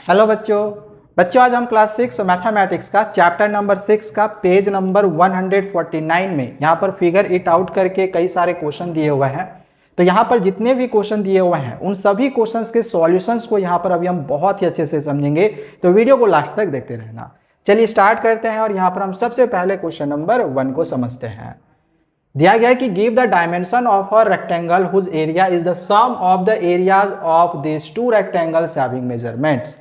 Hello बच्चों आज हम क्लास 6 मैथमेटिक्स का चैप्टर नंबर 6 का पेज नंबर 149 में यहाँ पर फिगर इट आउट करके कई सारे क्वेश्चन दिए हुए हैं। तो यहाँ पर जितने भी क्वेश्चन दिए हुए हैं उन सभी क्वेश्चंस के सॉल्यूशंस को यहाँ पर अभी हम बहुत ही अच्छे से समझेंगे, तो वीडियो को लास्ट तक देखते रहना। चलिए स्टार्ट करते हैं और यहाँ पर हम सबसे पहले क्वेश्चन नंबर 1 को समझते हैं। दिया गया है कि give the dimension of a rectangle whose area is the sum of the areas of this two rectangles having measurements.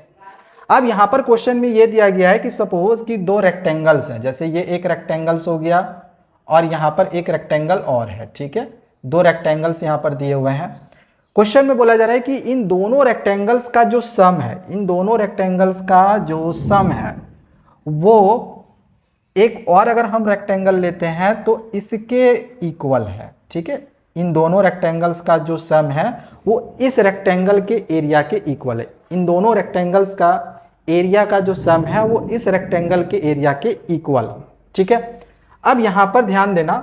अब यहां पर क्वेश्चन में ये दिया गया है कि सपोज कि दो रेक्टेंगल्स हैं, जैसे ये एक रेक्टेंगल्स हो गया और यहां पर एक रेक्टेंगल और है। ठीक है, दो रेक्टेंगल्स यहां पर दिए हुए हैं। क्वेश्चन में बोला जा रहा है कि इन दोनों रेक्टेंगल्स का जो सम है, इन दोनों रेक्टेंगल्स का जो सम है वो एक और अगर हम रेक्टेंगल लेते हैं तो इसके इक्वल है। ठीक है, इन दोनों रेक्टेंगल्स का जो सम है वो इस रेक्टेंगल के एरिया के इक्वल है। इन दोनों रेक्टेंगल्स का एरिया का जो सम है वो इस रेक्टेंगल के एरिया के इक्वल। ठीक है, अब यहां पर ध्यान देना,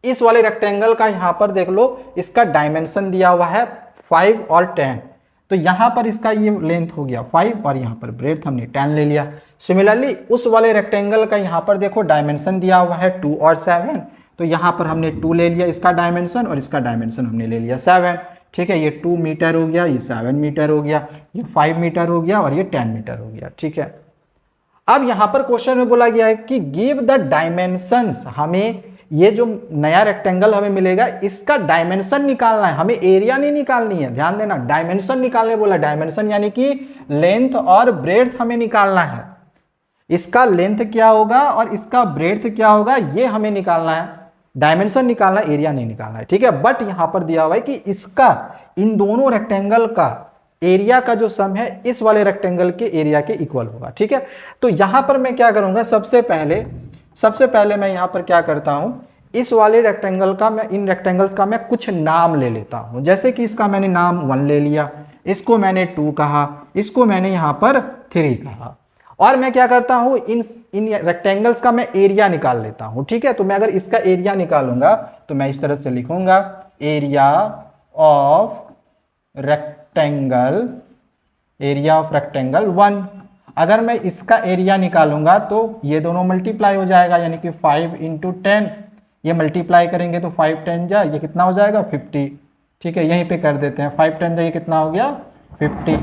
इस वाले रेक्टेंगल का यहां पर देख लो, इसका डायमेंशन दिया हुआ है 5 और 10। तो यहां पर इसका ये लेंथ हो गया 5 और यहां पर ब्रेड्थ हमने 10 ले लिया। सिमिलरली उस वाले रेक्टेंगल का यहां पर देखो डायमेंशन दिया हुआ है 2 और 7। तो यहां पर हमने 2 ले लिया इसका डायमेंशन और इसका डायमेंशन हमने ले लिया 7। ठीक है, ये 2 मीटर हो गया, ये 7 मीटर हो गया, ये 5 मीटर हो गया और ये 10 मीटर हो गया। ठीक है, अब यहां पर क्वेश्चन में बोला गया है कि गिव द डायमेंशंस। हमें ये जो नया रेक्टेंगल हमें मिलेगा इसका डायमेंशन निकालना है, हमें एरिया नहीं निकालनी है। ध्यान देना, डायमेंशन निकालने बोला, डायमेंशन यानी कि लेंथ और ब्रेड्थ हमें निकालना है। इसका लेंथ क्या होगा और इसका ब्रेड्थ क्या होगा ये हमें निकालना है, डायमेंशन निकालना, एरिया नहीं निकालना है। ठीक है, बट यहां पर दिया हुआ है कि इसका इन दोनों रेक्टेंगल का एरिया का जो सम है इस वाले रेक्टेंगल के एरिया के इक्वल होगा। ठीक है, तो यहां पर मैं क्या करूंगा, सबसे पहले मैं यहां पर क्या करता हूं, इस वाले रेक्टेंगल का मैं, इन रेक्टेंगल्स का मैं कुछ नाम ले लेता हूं। जैसे कि इसका मैंने नाम 1 ले लिया, इसको मैंने 2 कहा, इसको मैंने यहां पर 3 कहा, और मैं क्या करता हूं, इन रेक्टेंगल्स का मैं एरिया निकाल लेता हूं। ठीक है, तो मैं अगर इसका एरिया निकालूंगा तो मैं इस तरह से लिखूंगा, एरिया ऑफ रेक्टेंगल 1। अगर मैं इसका एरिया निकालूंगा तो ये दोनों मल्टीप्लाई हो जाएगा, यानी कि 5 × 10, ये मल्टीप्लाई करेंगे तो 5 10 जा, ये कितना हो जाएगा 50। ठीक है, यहीं पे कर देते हैं, 5 10 जा, ये कितना हो गया 50,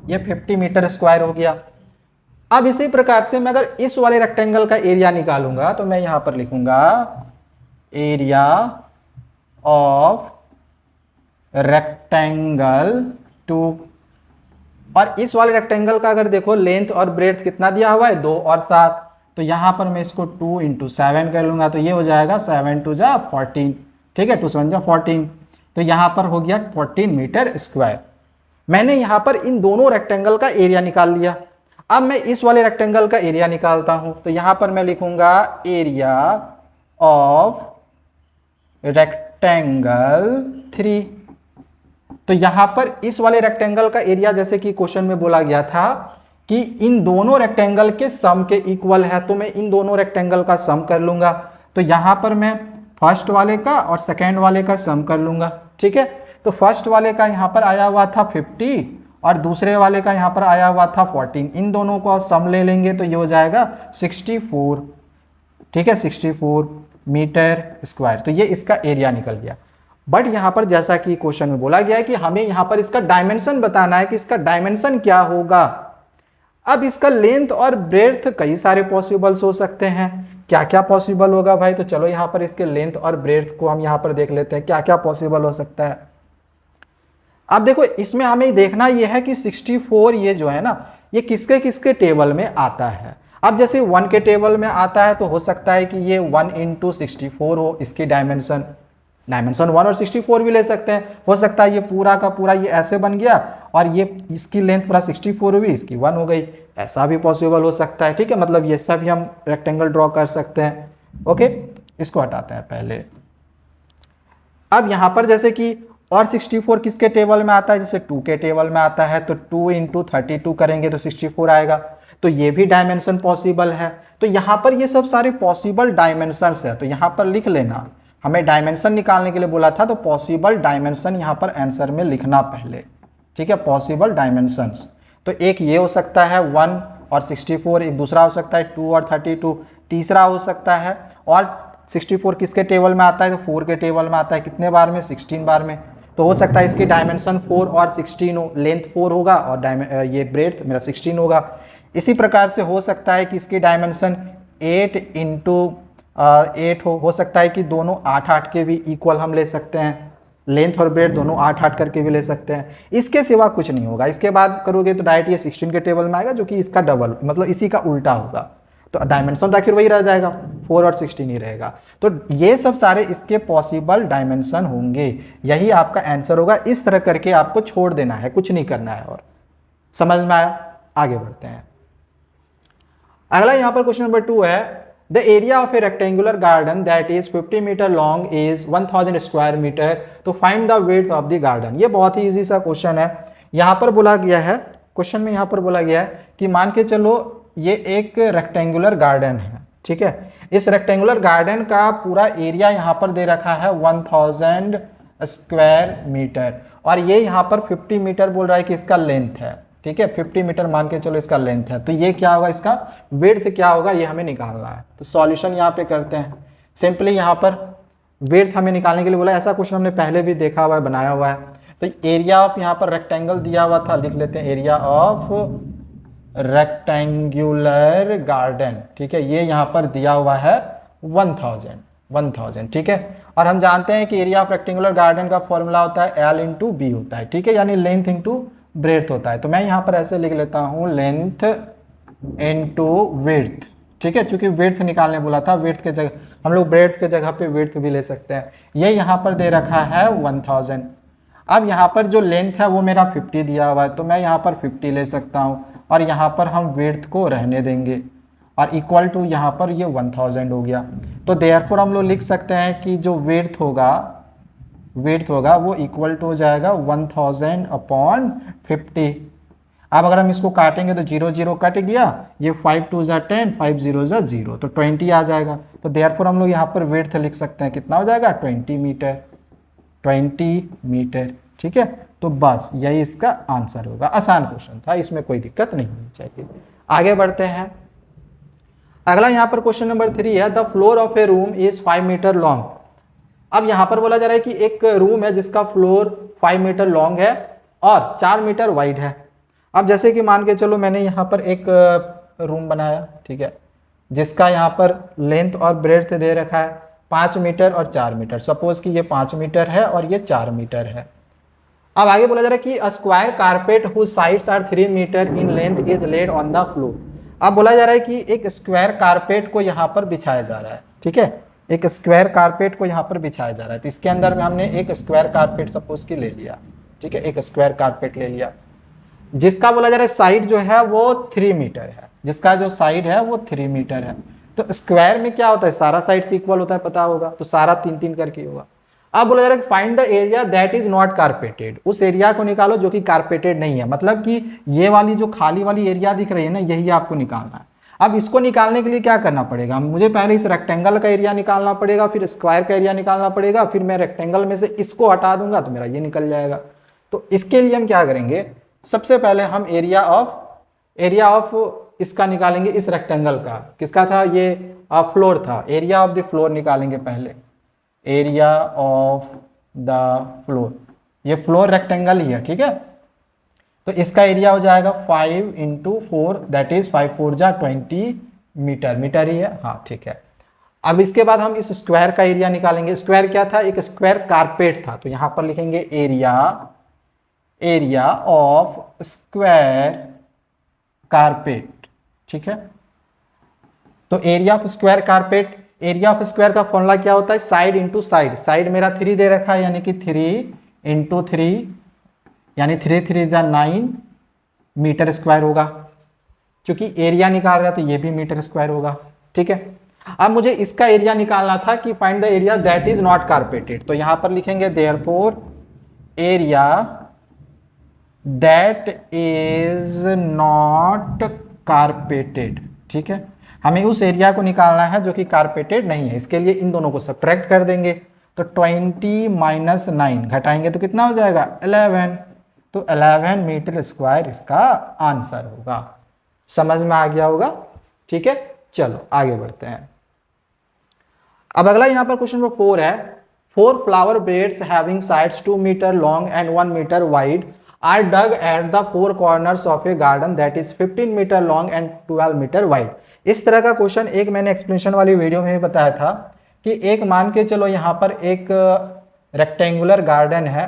ये 50 मीटर स्क्वायर हो गया। अब इसी प्रकार से मैं अगर इस वाले रेक्टेंगल का एरिया निकालूंगा तो मैं यहां पर लिखूंगा एरिया ऑफ रेक्टेंगल 2। और इस वाले रेक्टेंगल का अगर देखो लेंथ और ब्रेड्थ कितना दिया हुआ है 2 और 7, तो यहां पर मैं इसको 2 × 7 कर लूंगा तो ये हो जाएगा 7 2 जा 14। ठीक है, 2 7 जा 14, तो यहां पर हो गया 14 मीटर स्क्वायर। मैंने यहां पर इन दोनों रेक्टेंगल का एरिया निकाल लिया। अब मैं इस वाले रेक्टेंगल का एरिया निकालता हूं, तो यहां पर मैं लिखूंगा एरिया ऑफ रेक्टेंगल 3। तो यहां पर इस वाले रेक्टेंगल का एरिया, जैसे कि क्वेश्चन में बोला गया था कि इन दोनों रेक्टेंगल के सम के इक्वल है, तो मैं इन दोनों रेक्टेंगल का सम कर लूंगा। तो यहां पर मैं फर्स्ट वाले का और सेकेंड वाले का सम कर लूंगा। ठीक है, तो फर्स्ट वाले का यहां पर आया हुआ था 50 और दूसरे वाले का यहां पर आया हुआ था 14। इन दोनों को सम ले लेंगे तो ये हो जाएगा 64। ठीक है, 64 मीटर स्क्वायर, तो ये इसका एरिया निकल गया। बट यहां पर जैसा कि क्वेश्चन में बोला गया है कि हमें यहां पर इसका डायमेंशन बताना है कि इसका डायमेंशन क्या होगा। अब इसका लेंथ और ब्रेड्थ कई सारे पॉसिबल्स हो सकते हैं, क्या क्या पॉसिबल होगा भाई, तो चलो यहां पर इसके लेंथ और ब्रेड्थ को हम यहां पर देख लेते हैं क्या क्या पॉसिबल हो सकता है। अब देखो इसमें हमें देखना यह है कि 64 ये जो है ना, ये किसके किसके टेबल में आता है। अब जैसे 1 के टेबल में आता है तो हो सकता है कि ये 1 × 64 हो, इसकी डायमेंशन 1 और 64 भी ले सकते हैं। हो सकता है ये पूरा का पूरा ये ऐसे बन गया और ये इसकी लेंथ पूरा 64 हुई, इसकी 1 हो गई, ऐसा भी पॉसिबल हो सकता है। ठीक है, मतलब ये सब भी हम रेक्टेंगल ड्रॉ कर सकते हैं। ओके, इसको हटाते हैं पहले। अब यहां पर जैसे कि और 64 किसके टेबल में आता है, जैसे 2 के टेबल में आता है, तो 2 × 32 करेंगे तो 64 आएगा, तो ये भी डायमेंशन पॉसिबल है। तो यहां पर ये सब सारे पॉसिबल डायमेंशंस है, तो यहां पर लिख लेना। हमें डायमेंशन निकालने के लिए बोला था तो पॉसिबल डायमेंशन यहां पर आंसर में लिखना पहले। ठीक है, पॉसिबल डायमेंशंस। तो एक ये हो सकता है 1 और 64, एक दूसरा हो सकता है 2 और 32, तीसरा हो सकता है, और 64 किसके टेबल में आता है, तो 4 के टेबल में आता है, कितने बार में, 16 बार में। तो हो सकता है इसकी डायमेंशन 4 और 16 हो, लेंथ 4 होगा और ये ब्रेड्थ मेरा 16 होगा। इसी प्रकार से हो सकता है कि इसकी डायमेंशन 8 इंटू 8 हो सकता है कि दोनों 8-8 के भी इक्वल हम ले सकते हैं, लेंथ और ब्रेड दोनों 8-8 करके भी ले सकते हैं। इसके सिवा कुछ नहीं होगा। इसके बाद करोगे तो डायरेक्ट ये 16 के टेबल में आएगा, जो कि इसका डबल मतलब इसी का उल्टा होगा। तो डायमेंशन तो आखिर वही रह जाएगा, 4 और 16 ही रहेगा। तो ये सब सारे इसके पॉसिबल डायमेंशन होंगे, यही आपका आंसर होगा। इस तरह करके आपको छोड़ देना है, कुछ नहीं करना है। और समझ में आया? आगे बढ़ते हैं। अगला यहां पर क्वेश्चन नंबर 2 है, the area of a rectangular garden that is 50 metre long is 1000 square metre, तो find the width of the garden. ये बहुत ही इजी सा क्वेश्चन है। यहां पर बोला गया है, क्वेश्चन में यहां पर बोला गया है कि मान के चलो ये एक रेक्टेंगुलर गार्डन है, ठीक है। इस रेक्टेंगुलर गार्डन का पूरा एरिया यहां पर दे रखा है 1000 स्क्वायर मीटर, और ये यहां पर 50 मीटर बोल रहा है कि इसका लेंथ है, ठीक है। 50 मीटर मान के चलो इसका लेंथ है, तो ये क्या होगा, इसका विड्थ क्या होगा, ये हमें निकालना है। तो सॉल्यूशन यहाँ पे करते हैं। सिंपली यहाँ पर विड्थ हमें निकालने के लिए बोला, ऐसा क्वेश्चन हमने पहले भी देखा हुआ है, बनाया हुआ है। तो एरिया ऑफ यहाँ पर रेक्टेंगल दिया हुआ था, लिख लेते हैं एरिया ऑफ रेक्टेंगुलर गार्डन, ठीक है। ये यहाँ पर दिया हुआ है 1000, ठीक है। और हम जानते हैं कि एरिया ऑफ रेक्टेंगुलर गार्डन का फॉर्मूला होता है L इंटू बी होता है, ठीक है, यानी लेंथ इंटू ब्रेड्थ होता है। तो मैं यहाँ पर ऐसे लिख लेता हूँ लेंथ इंटू विड्थ, ठीक है। चूंकि विड्थ निकालने बोला था, विड्थ के जगह हम लोग ब्रेड्थ के जगह पे विड्थ भी ले सकते हैं। ये यहाँ पर दे रखा है 1000। अब यहाँ पर जो लेंथ है वो मेरा 50 दिया हुआ है, तो मैं यहाँ पर 50 ले सकता हूँ, और यहाँ पर हम विड्थ को रहने देंगे, और इक्वल टू यहाँ पर ये 1000 हो गया। तो देयरफॉर हम लोग लिख सकते हैं कि जो विड्थ होगा वो इक्वल टू हो जाएगा 1000 अपॉन 50। अब अगर हम इसको काटेंगे तो 0 0 कट गया, ये 5 2 जा 10, 5 0 जा 0, तो 20 आ जाएगा। तो देयरफॉर हम लोग यहाँ पर विड्थ लिख सकते हैं, कितना हो जाएगा, 20 मीटर, ठीक है। तो बस यही इसका आंसर होगा। आसान क्वेश्चन था, इसमें कोई दिक्कत नहीं होनी चाहिए। आगे बढ़ते हैं। अगला यहाँ पर क्वेश्चन नंबर 3 है, the floor of a room is 5 metre long. अब यहाँ पर बोला जा रहा है कि एक रूम है जिसका फ्लोर 5 मीटर लॉन्ग है और 4 मीटर वाइड है। अब जैसे कि मान के चलो मैंने यहाँ पर एक रूम बनाया, ठीक है, जिसका यहाँ पर लेंथ और ब्रेड्थ दे रखा है 5 मीटर और 4 मीटर। सपोज कि ये 5 मीटर है और ये 4 मीटर है। अब आगे बोला जा रहा है कि a square carpet whose sides are 3 metre in length is laid on the floor. अब बोला जा रहा है कि एक स्क्वायर कारपेट को यहाँ पर बिछाया जा रहा है, ठीक है, एक स्क्वायर कारपेट को यहाँ पर बिछाया जा रहा है। तो इसके अंदर में हमने एक स्क्वायर कारपेट सपोज की ले लिया, ठीक है, एक स्क्वायर कारपेट ले लिया, जिसका बोला जा रहा है साइड जो है वो 3 मीटर है, जिसका जो साइड है वो 3 मीटर है। तो स्क्वायर में क्या होता है, सारा साइड से इक्वल होता है, पता होगा, तो सारा 3-3 करके होगा। अब बोला जा रहा है find the area that is not carpeted. उस एरिया को निकालो जो कि कारपेटेड नहीं है, मतलब कि ये वाली जो खाली वाली एरिया दिख रही है ना, यही आपको निकालना है। अब इसको निकालने के लिए क्या करना पड़ेगा, मुझे पहले इस रेक्टेंगल का एरिया निकालना पड़ेगा, फिर स्क्वायर का एरिया निकालना पड़ेगा, फिर मैं रेक्टेंगल में से इसको हटा दूंगा तो मेरा ये निकल जाएगा। तो इसके लिए हम क्या करेंगे, सबसे पहले हम एरिया ऑफ इसका निकालेंगे, इस रेक्टेंगल का। किसका था ये, फ्लोर था। एरिया ऑफ द फ्लोर निकालेंगे पहले, एरिया ऑफ द फ्लोर। ये फ्लोर रेक्टेंगल ही है, ठीक है। तो इसका एरिया हो जाएगा 5 इंटू 4, दैट इज 5 4 जा 20 मीटर, मीटर ही है, हाँ ठीक है। अब इसके बाद हम इस स्क्वायर का एरिया निकालेंगे। स्क्वायर क्या था, एक स्क्वायर कारपेट था, तो यहां पर लिखेंगे एरिया ऑफ स्क्वायर कारपेट, ठीक है। तो area of square carpet, area of square का फॉर्मूला क्या होता है, साइड इंटू साइड। साइड मेरा 3 दे रखा है, यानी कि 3 इंटू 3, यानी 3 3 जा 9 मीटर स्क्वायर होगा। क्योंकि एरिया निकाल रहा है तो ये भी मीटर स्क्वायर होगा, ठीक है। अब मुझे इसका एरिया निकालना था कि find the area that is not carpeted. तो यहां पर लिखेंगे therefore area that is not carpeted, ठीक है। हमें उस एरिया को निकालना है जो कि कारपेटेड नहीं है। इसके लिए इन दोनों को सब्ट्रैक्ट कर देंगे। तो 20 - 9 घटाएंगे तो कितना हो जाएगा, 11। तो 11 मीटर स्क्वायर इसका आंसर होगा। समझ में आ गया होगा, ठीक है। चलो आगे बढ़ते हैं। अब अगला यहाँ पर क्वेश्चन नंबर 4 है, 4 flower beds having sides 2 metre long and 1 metre wide are dug at the 4 corners of a garden that is 15 metre long and 12 metre wide. इस तरह का क्वेश्चन एक मैंने एक्सप्लेनेशन वाली वीडियो में बताया था कि एक मान के चलो यहाँ पर एक रेक्टेंगुलर गार्डन है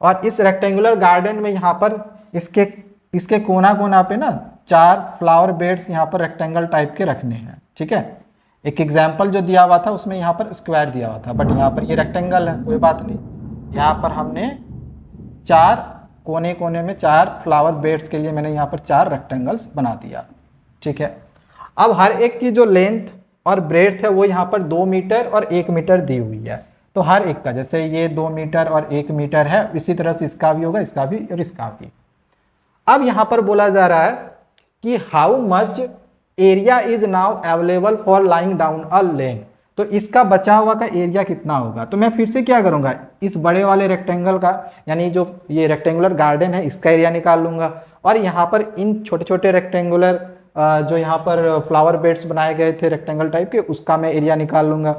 और इस रेक्टेंगुलर गार्डन में यहाँ पर इसके कोना कोना पे ना 4 फ्लावर बेड्स यहाँ पर रेक्टेंगल टाइप के रखने हैं, ठीक है। एक एग्जाम्पल जो दिया हुआ था उसमें यहाँ पर स्क्वायर दिया हुआ था, बट यहाँ पर ये रेक्टेंगल है, कोई बात नहीं। यहाँ पर हमने 4 कोने कोने में 4 फ्लावर बेड्स के लिए मैंने यहाँ पर 4 रेक्टेंगल्स बना दिया, ठीक है। अब हर एक की जो लेंथ और ब्रेड्थ है वो यहाँ पर 2 मीटर और 1 मीटर दी हुई है। तो हर एक का, जैसे ये 2 मीटर और 1 मीटर है, इसी तरह से इसका भी होगा, इसका भी और इसका भी। अब यहाँ पर बोला जा रहा है कि how much area is now available for lying down a lane. तो इसका बचा हुआ का एरिया कितना होगा। तो मैं फिर से क्या करूंगा, इस बड़े वाले रेक्टेंगल का, यानी जो ये रेक्टेंगुलर गार्डन है इसका एरिया निकाल लूंगा, और यहाँ पर इन छोटे छोटे रेक्टेंगुलर जो यहाँ पर फ्लावर बेड्स बनाए गए थे रेक्टेंगल टाइप के, उसका मैं एरिया निकाल लूंगा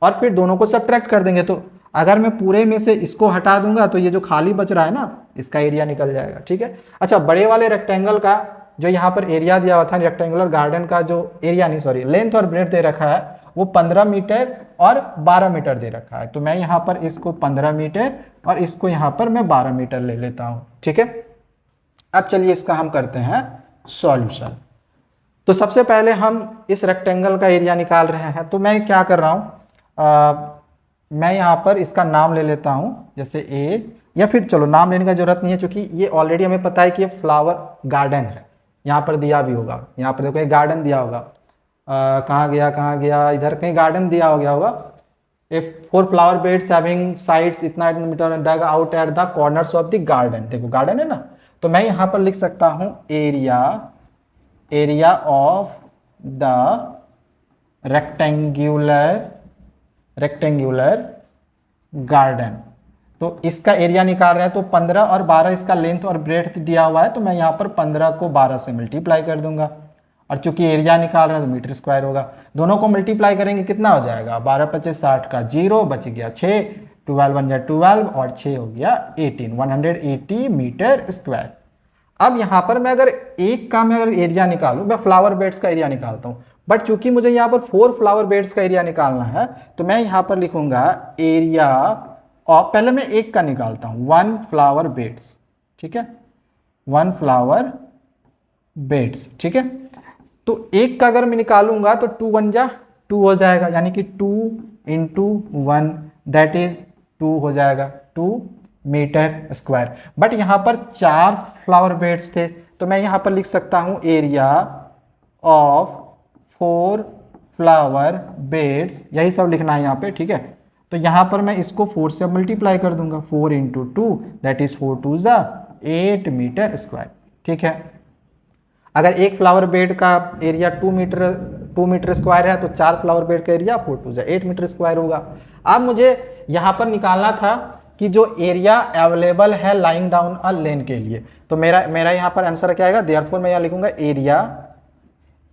और फिर दोनों को सब्ट्रैक्ट कर देंगे। तो अगर मैं पूरे में से इसको हटा दूंगा तो ये जो खाली बच रहा है ना, इसका एरिया निकल जाएगा, ठीक है। अच्छा, बड़े वाले रेक्टेंगल का जो यहाँ पर एरिया दिया हुआ था, रेक्टेंगुलर गार्डन का जो एरिया नहीं सॉरी लेंथ और ब्रेड्थ दे रखा है वो 15 मीटर और 12 मीटर दे रखा है। तो मैं यहाँ पर इसको 15 मीटर और इसको यहाँ पर मैं 12 मीटर ले लेता हूँ, ठीक है। अब चलिए इसका हम करते हैं सॉल्यूशन। तो सबसे पहले हम इस रेक्टेंगल का एरिया निकाल रहे हैं। तो मैं क्या कर रहा हूँ, मैं यहाँ पर इसका नाम ले लेता हूँ, जैसे ए, या फिर चलो नाम लेने का जरूरत नहीं है क्योंकि ये ऑलरेडी हमें पता है कि ये फ्लावर गार्डन है। यहाँ पर दिया भी होगा, यहाँ पर देखो एक गार्डन दिया होगा, कहाँ गया, इधर कहीं गार्डन दिया हो गया होगा। If 4 flower beds having sides इतना metre dug out at the corners of the garden. देखो गार्डन है ना, तो मैं यहाँ पर लिख सकता हूँ area of the rectangular garden. तो इसका एरिया निकाल रहे हैं, तो 15 और 12 इसका लेंथ और ब्रेड्थ दिया हुआ है, तो मैं यहाँ पर 15 को 12 से मल्टीप्लाई कर दूंगा, और चूंकि एरिया निकाल रहे हैं तो मीटर स्क्वायर होगा। दोनों को मल्टीप्लाई करेंगे कितना हो जाएगा, 12 25 60 का 0 बच गया 6, 12 1 12 और 6 हो गया 18, 180 मीटर स्क्वायर। अब यहाँ पर मैं अगर एक का मैं अगर एरिया निकालूं, मैं फ्लावर बेड्स का एरिया निकालता हूँ, बट चूंकि मुझे यहाँ पर 4 फ्लावर बेड्स का एरिया निकालना है, तो मैं यहाँ पर लिखूंगा एरिया और पहले मैं एक का निकालता हूं, 1 फ्लावर बेड्स, ठीक है, 1 फ्लावर बेड्स, ठीक है। तो एक का अगर मैं निकालूंगा तो 2 1 जा 2 हो जाएगा, यानी कि 2 × 1 दैट इज 2 हो जाएगा 2 मीटर स्क्वायर। बट यहाँ पर 4 फ्लावर बेड्स थे, तो मैं यहाँ पर लिख सकता हूँ एरिया ऑफ 4 फ्लावर बेड्स, यही सब लिखना है यहाँ पे, ठीक है। तो यहाँ पर मैं इसको 4 से मल्टीप्लाई कर दूंगा, 4 × 2 दैट इज 4 2 8 मीटर स्क्वायर, ठीक है। अगर एक फ्लावर बेड का एरिया 2 मीटर स्क्वायर है, तो 4 फ्लावर बेड का एरिया 4 2 8 मीटर स्क्वायर होगा। अब मुझे यहाँ पर निकालना था कि जो एरिया अवेलेबल है लाइंग डाउन अ लेन के लिए, तो मेरा यहाँ पर आंसर क्या आएगा, देयरफॉर मैं यहाँ लिखूंगा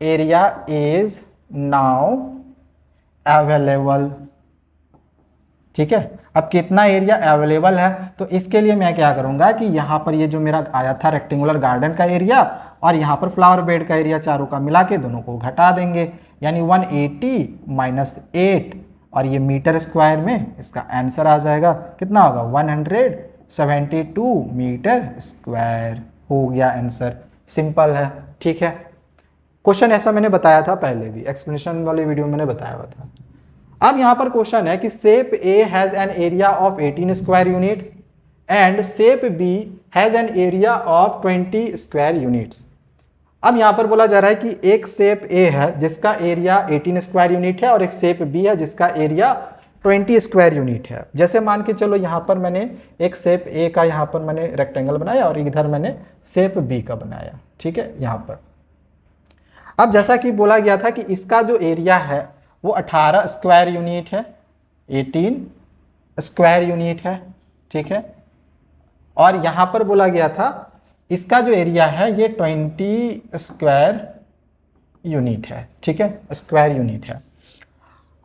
एरिया इज नाउ अवेलेबल, ठीक है। अब कितना एरिया अवेलेबल है, तो इसके लिए मैं क्या करूंगा कि यहाँ पर ये जो मेरा आया था रेक्टेंगुलर गार्डन का एरिया और यहाँ पर फ्लावर बेड का एरिया, चारों का मिला के दोनों को घटा देंगे, यानी 180 - 8, और ये मीटर स्क्वायर में इसका आंसर आ जाएगा, कितना होगा 172 मीटर स्क्वायर हो गया आंसर। सिंपल है, ठीक है। क्वेश्चन ऐसा मैंने बताया था पहले भी, एक्सप्लेनेशन वाली वीडियो में मैंने बताया हुआ था। अब यहाँ पर क्वेश्चन है कि shape A has an area of 18 square units and shape B has an area of 20 square units. अब यहाँ पर बोला जा रहा है कि एक शेप ए है जिसका एरिया 18 स्क्वायर यूनिट है और एक शेप बी है जिसका एरिया 20 स्क्वायर यूनिट है। जैसे मान के चलो यहाँ पर मैंने एक शेप ए का यहाँ पर मैंने रेक्टेंगल बनाया और इधर मैंने शेप बी का बनाया, ठीक है। यहाँ पर अब जैसा कि बोला गया था कि इसका जो एरिया है वो 18 स्क्वायर यूनिट है, 18 स्क्वायर यूनिट है, ठीक है। और यहाँ पर बोला गया था इसका जो एरिया है ये 20 स्क्वायर यूनिट है, ठीक है, स्क्वायर यूनिट है।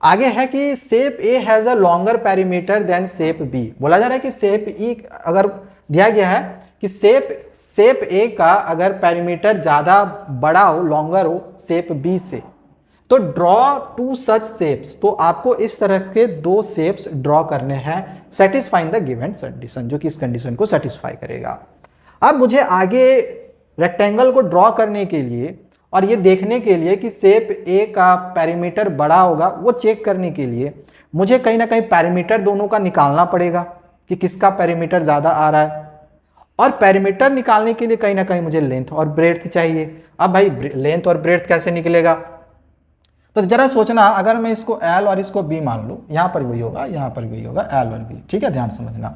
आगे है कि shape A has a longer perimeter than shape B. बोला जा रहा है कि शेप ई अगर दिया गया है कि शेप ए का अगर पेरीमीटर ज़्यादा बड़ा हो, लॉन्गर हो शेप बी से, तो ड्रॉ टू सच शेप्स। तो आपको इस तरह के दो शेप्स ड्रॉ करने हैं सेटिस्फाइंग द गिवन कंडीशन, जो कि इस कंडीशन को सेटिस्फाई करेगा। अब मुझे आगे रेक्टेंगल को ड्रॉ करने के लिए और ये देखने के लिए कि शेप ए का पेरीमीटर बड़ा होगा, वो चेक करने के लिए मुझे कहीं ना कहीं पेरीमीटर दोनों का निकालना पड़ेगा कि किसका पेरीमीटर ज़्यादा आ रहा है। और पेरीमीटर निकालने के लिए कहीं ना कहीं मुझे लेंथ और ब्रेड्थ चाहिए। अब भाई लेंथ और ब्रेड्थ कैसे निकलेगा, तो जरा सोचना, अगर मैं इसको L और इसको B मान लूँ, यहाँ पर वही होगा, यहाँ पर वही होगा, L और B, ठीक है, ध्यान समझना।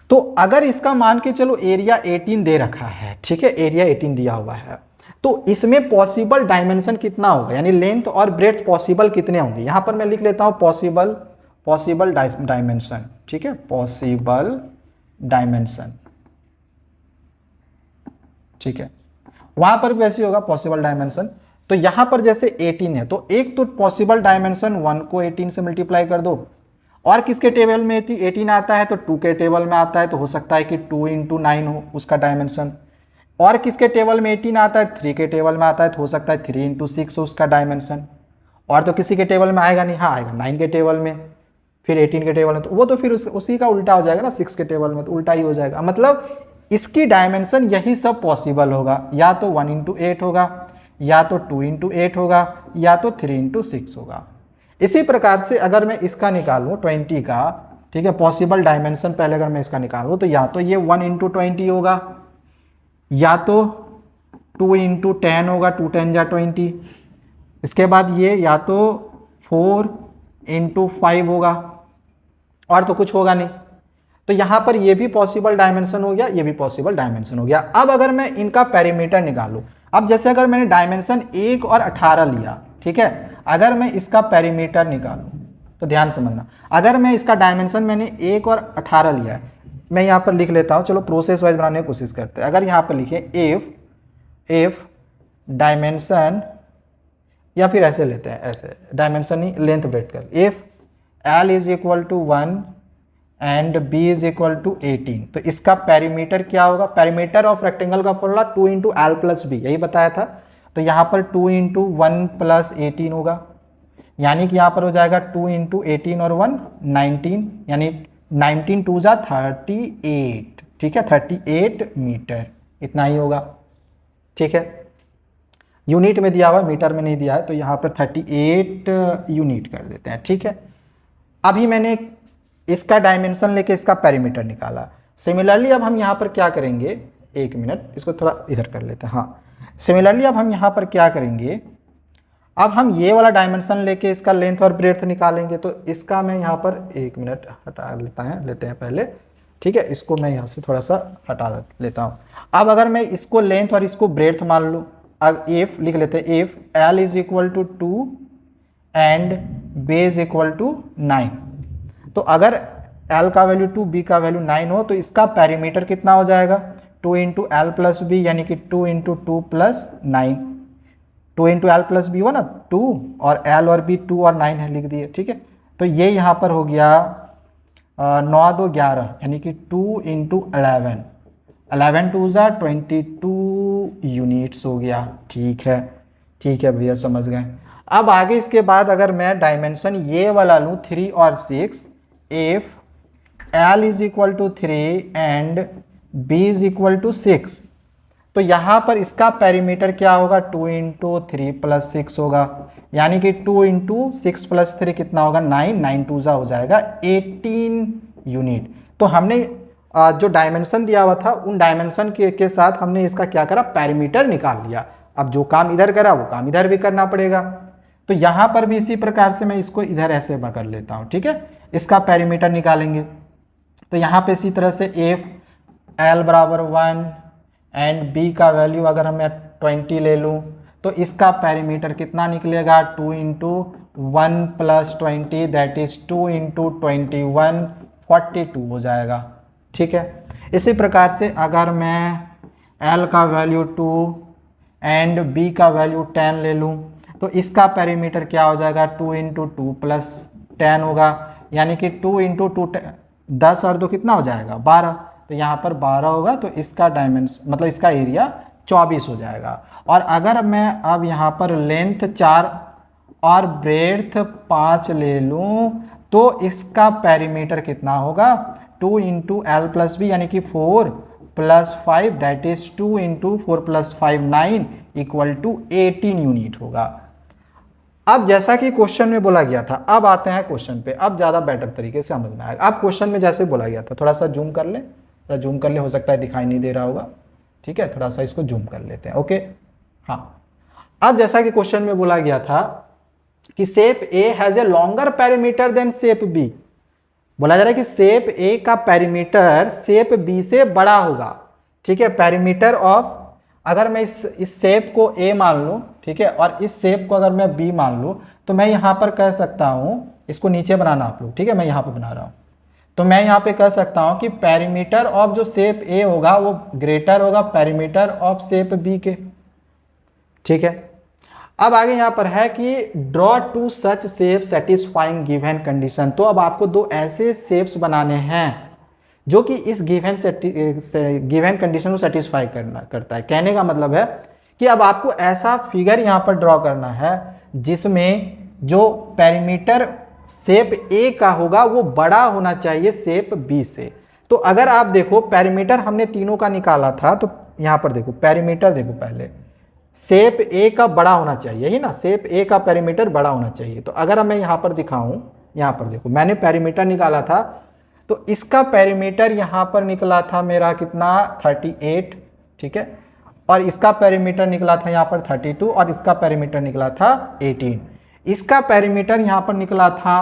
तो अगर इसका मान के चलो एरिया 18 दे रखा है, ठीक है, एरिया 18 दिया हुआ है, तो इसमें पॉसिबल डायमेंशन कितना होगा, यानी लेंथ और ब्रेड्थ पॉसिबल कितने होंगे। यहाँ पर मैं लिख लेता हूँ पॉसिबल डायमेंशन, ठीक है, पॉसिबल डायमेंशन, ठीक है, वहां पर वैसे होगा पॉसिबल डायमेंशन। तो यहां पर जैसे 18 है, तो एक तो पॉसिबल डायमेंशन 1 को 18 से मल्टीप्लाई कर दो, और किसके टेबल में 18 आता है, तो 2 के टेबल में आता है, तो हो सकता है कि 2 × 9 हो उसका डायमेंशन। और किसके टेबल में 18 आता है, 3 के टेबल में आता है, तो हो सकता है 3 × 6 हो उसका डायमेंशन। और तो किसी के टेबल में आएगा नहीं, हाँ आएगा 9 के टेबल में, फिर 18 के टेबल में, तो वो तो फिर उसी का उल्टा हो जाएगा ना, 6 के टेबल में, तो उल्टा ही हो जाएगा। मतलब इसकी डायमेंशन यही सब पॉसिबल होगा, या तो 1 × 8 होगा, या तो 2 × 8 होगा, या तो 3 × 6 होगा। इसी प्रकार से अगर मैं इसका निकालूं 20 का, ठीक है, पॉसिबल डायमेंशन पहले अगर मैं इसका निकालूं, तो या तो ये 1 × 20 होगा, या तो 2 × 10 होगा, 2 × 10 = 20। इसके बाद ये या तो 4 × 5 होगा, और तो कुछ होगा नहीं। तो यहाँ पर ये भी पॉसिबल डायमेंशन हो गया, ये भी पॉसिबल डायमेंशन हो गया। अब अगर मैं इनका पेरीमीटर निकालूं, अब जैसे अगर मैंने डायमेंशन 1 और 18 लिया, ठीक है, अगर मैं इसका पेरीमीटर निकालूं, तो ध्यान समझना, अगर मैं इसका डायमेंशन मैंने 1 और 18 लिया है, मैं यहाँ पर लिख लेता हूँ, चलो प्रोसेस वाइज बनाने की कोशिश करते हैं। अगर यहाँ पर लिखे इफ डायमेंशन, या फिर ऐसे लेते हैं, ऐसे डायमेंशन ही लेंथ ब्रेड्थ कर, इफ L = 1 एंड B = 18, तो इसका पेरीमीटर क्या होगा। पेरीमीटर ऑफ रेक्टेंगल का फॉर्मूला 2 × L + B, यही बताया था। तो यहाँ पर 2 × 1 + 18 होगा, यानी कि यहाँ पर हो जाएगा 2 × 18 और 1 19, यानी 19 × 2 = 38, ठीक है, 38 मीटर, इतना ही होगा, ठीक है। यूनिट में दिया हुआ, मीटर में नहीं दिया है, तो यहाँ पर 38 यूनिट कर देते हैं, ठीक है। अभी मैंने इसका डायमेंशन लेके इसका पेरीमीटर निकाला। सिमिलरली अब हम यहाँ पर क्या करेंगे, एक मिनट, इसको थोड़ा इधर कर लेते हैं, हाँ। सिमिलरली अब हम यहाँ पर क्या करेंगे, अब हम ये वाला डायमेंशन लेके इसका लेंथ और ब्रेड्थ निकालेंगे। तो इसका मैं यहाँ पर एक मिनट हटा लेते हैं पहले, ठीक है, इसको मैं यहाँ से थोड़ा सा हटा लेता हूँ। अब अगर मैं इसको लेंथ और इसको ब्रेड्थ मान लूँ, अब इफ लिख लेते हैं, इफ L = 2 एंड B = 9, तो अगर L का वैल्यू 2, B का वैल्यू 9 हो, तो इसका पेरीमीटर कितना हो जाएगा, 2 × L + B, यानी कि 2 × 2 + 9, 2 × L + B हो ना, 2, और L और B 2 और 9 है, लिख दिए, ठीक है। तो ये यहाँ पर हो गया 9 2 11, यानी कि 2 × 11, 11 2 = 22 यूनिट्स हो गया, ठीक है भैया, समझ गए। अब आगे इसके बाद अगर मैं डायमेंशन ये वाला लूँ 3 और 6, इफ L = 3 एंड B = 6, तो यहाँ पर इसका पेरीमीटर क्या होगा, 2 × 3 + 6 होगा, यानी कि 2 × 6 + 3 कितना होगा, 9, 9 2 हो जाएगा 18 यूनिट। तो हमने जो डायमेंशन दिया हुआ था, उन डायमेंशन के साथ हमने इसका क्या करा, पेरीमीटर निकाल लिया। अब जो काम इधर करा वो काम इधर भी करना पड़ेगा। तो यहाँ पर भी इसी प्रकार से मैं इसको इधर ऐसे कर लेता हूँ, ठीक है, इसका पेरीमीटर निकालेंगे। तो यहाँ पे इसी तरह से इफ L = 1 एंड B का वैल्यू अगर मैं 20 ले लूँ, तो इसका पेरीमीटर कितना निकलेगा, 2 × 1 + 20, दैट इज 2 × 21 42 हो जाएगा, ठीक है। इसी प्रकार से अगर मैं L का वैल्यू 2 एंड B का वैल्यू 10 ले लूँ तो इसका पेरीमीटर क्या हो जाएगा, 2 इंटू 2 प्लस 10 होगा, यानी कि 2 इंटू 2 10 और 2 कितना हो जाएगा 12, तो यहाँ पर 12 होगा, तो इसका डायमेंशन मतलब इसका एरिया 24 हो जाएगा। और अगर मैं अब यहाँ पर लेंथ 4 और ब्रेड्थ 5 ले लूँ तो इसका पेरीमीटर कितना होगा, 2 इंटू एल प्लस बी यानी कि 4 plus 5 that is 2 into 4 plus 5 9 equal to 18 unit होगा। अब जैसा कि क्वेश्चन में बोला गया था, अब आते हैं क्वेश्चन पे, अब ज़्यादा बेटर तरीके से समझ में आएगा। अब क्वेश्चन में जैसे बोला गया था, थोड़ा सा जूम कर ले, थोड़ा जूम कर ले, हो सकता है दिखाई नहीं दे रहा होगा, ठीक है, थोड़ा सा इसको जूम कर लेते हैं। ओके हाँ, अब जैसा कि क्वेश्चन में बोला गया था कि shape A has a longer perimeter than shape B, बोला जा रहा है कि शेप ए का पेरीमीटर शेप बी से बड़ा होगा, ठीक है। पेरीमीटर ऑफ, अगर मैं इस शेप को ए मान लूँ, ठीक है, और इस शेप को अगर मैं बी मान लूँ तो मैं यहाँ पर कह सकता हूँ, इसको नीचे बनाना आप लोग, ठीक है, मैं यहाँ पर बना रहा हूँ, तो मैं यहाँ पे कह सकता हूँ कि पेरीमीटर ऑफ जो शेप ए होगा वो ग्रेटर होगा पेरीमीटर ऑफ शेप बी के, ठीक है। अब आगे यहाँ पर है कि draw two such shape satisfying given condition, तो अब आपको दो ऐसे शेप्स बनाने हैं जो कि इस गिवन कंडीशन को सेटिस्फाई करता है। कहने का मतलब है कि अब आपको ऐसा फिगर यहाँ पर ड्रॉ करना है जिसमें जो पेरीमीटर शेप ए का होगा वो बड़ा होना चाहिए शेप बी से। तो अगर आप देखो पेरीमीटर हमने तीनों का निकाला था, तो यहाँ पर देखो पेरीमीटर देखो, पहले शेप ए का बड़ा होना चाहिए ही ना, शेप ए का पेरीमीटर बड़ा होना चाहिए। तो अगर मैं यहाँ पर दिखाऊं, यहाँ पर देखो मैंने पेरीमीटर निकाला था, तो इसका पेरीमीटर यहाँ पर निकला था मेरा कितना 38, ठीक है, और इसका पेरीमीटर निकला था यहाँ पर 32 और इसका पेरीमीटर निकला था 18। इसका पेरीमीटर यहाँ पर निकला था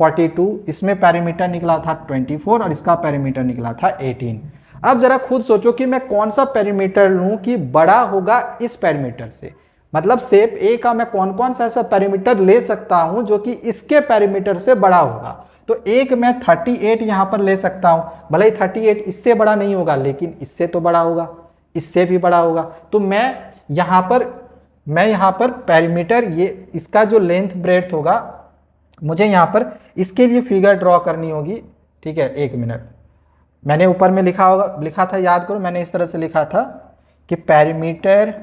42, इसमें पेरीमीटर निकला था 24 और इसका पेरीमीटर निकला था 18। अब जरा खुद सोचो कि मैं कौन सा पेरीमीटर लूं कि बड़ा होगा इस पेरीमीटर से, मतलब शेप ए का मैं कौन कौन सा ऐसा पेरीमीटर ले सकता हूं जो कि इसके पेरीमीटर से बड़ा होगा। तो एक मैं 38 यहां पर ले सकता हूं, भले ही 38 इससे बड़ा नहीं होगा लेकिन इससे तो बड़ा होगा, इससे भी बड़ा होगा। तो मैं यहां पर पेरीमीटर, ये इसका जो लेंथ ब्रेड्थ होगा, मुझे यहां पर इसके लिए फिगर ड्रॉ करनी होगी, ठीक है। एक मिनट, मैंने ऊपर में लिखा था, याद करो, मैंने इस तरह से लिखा था कि perimeter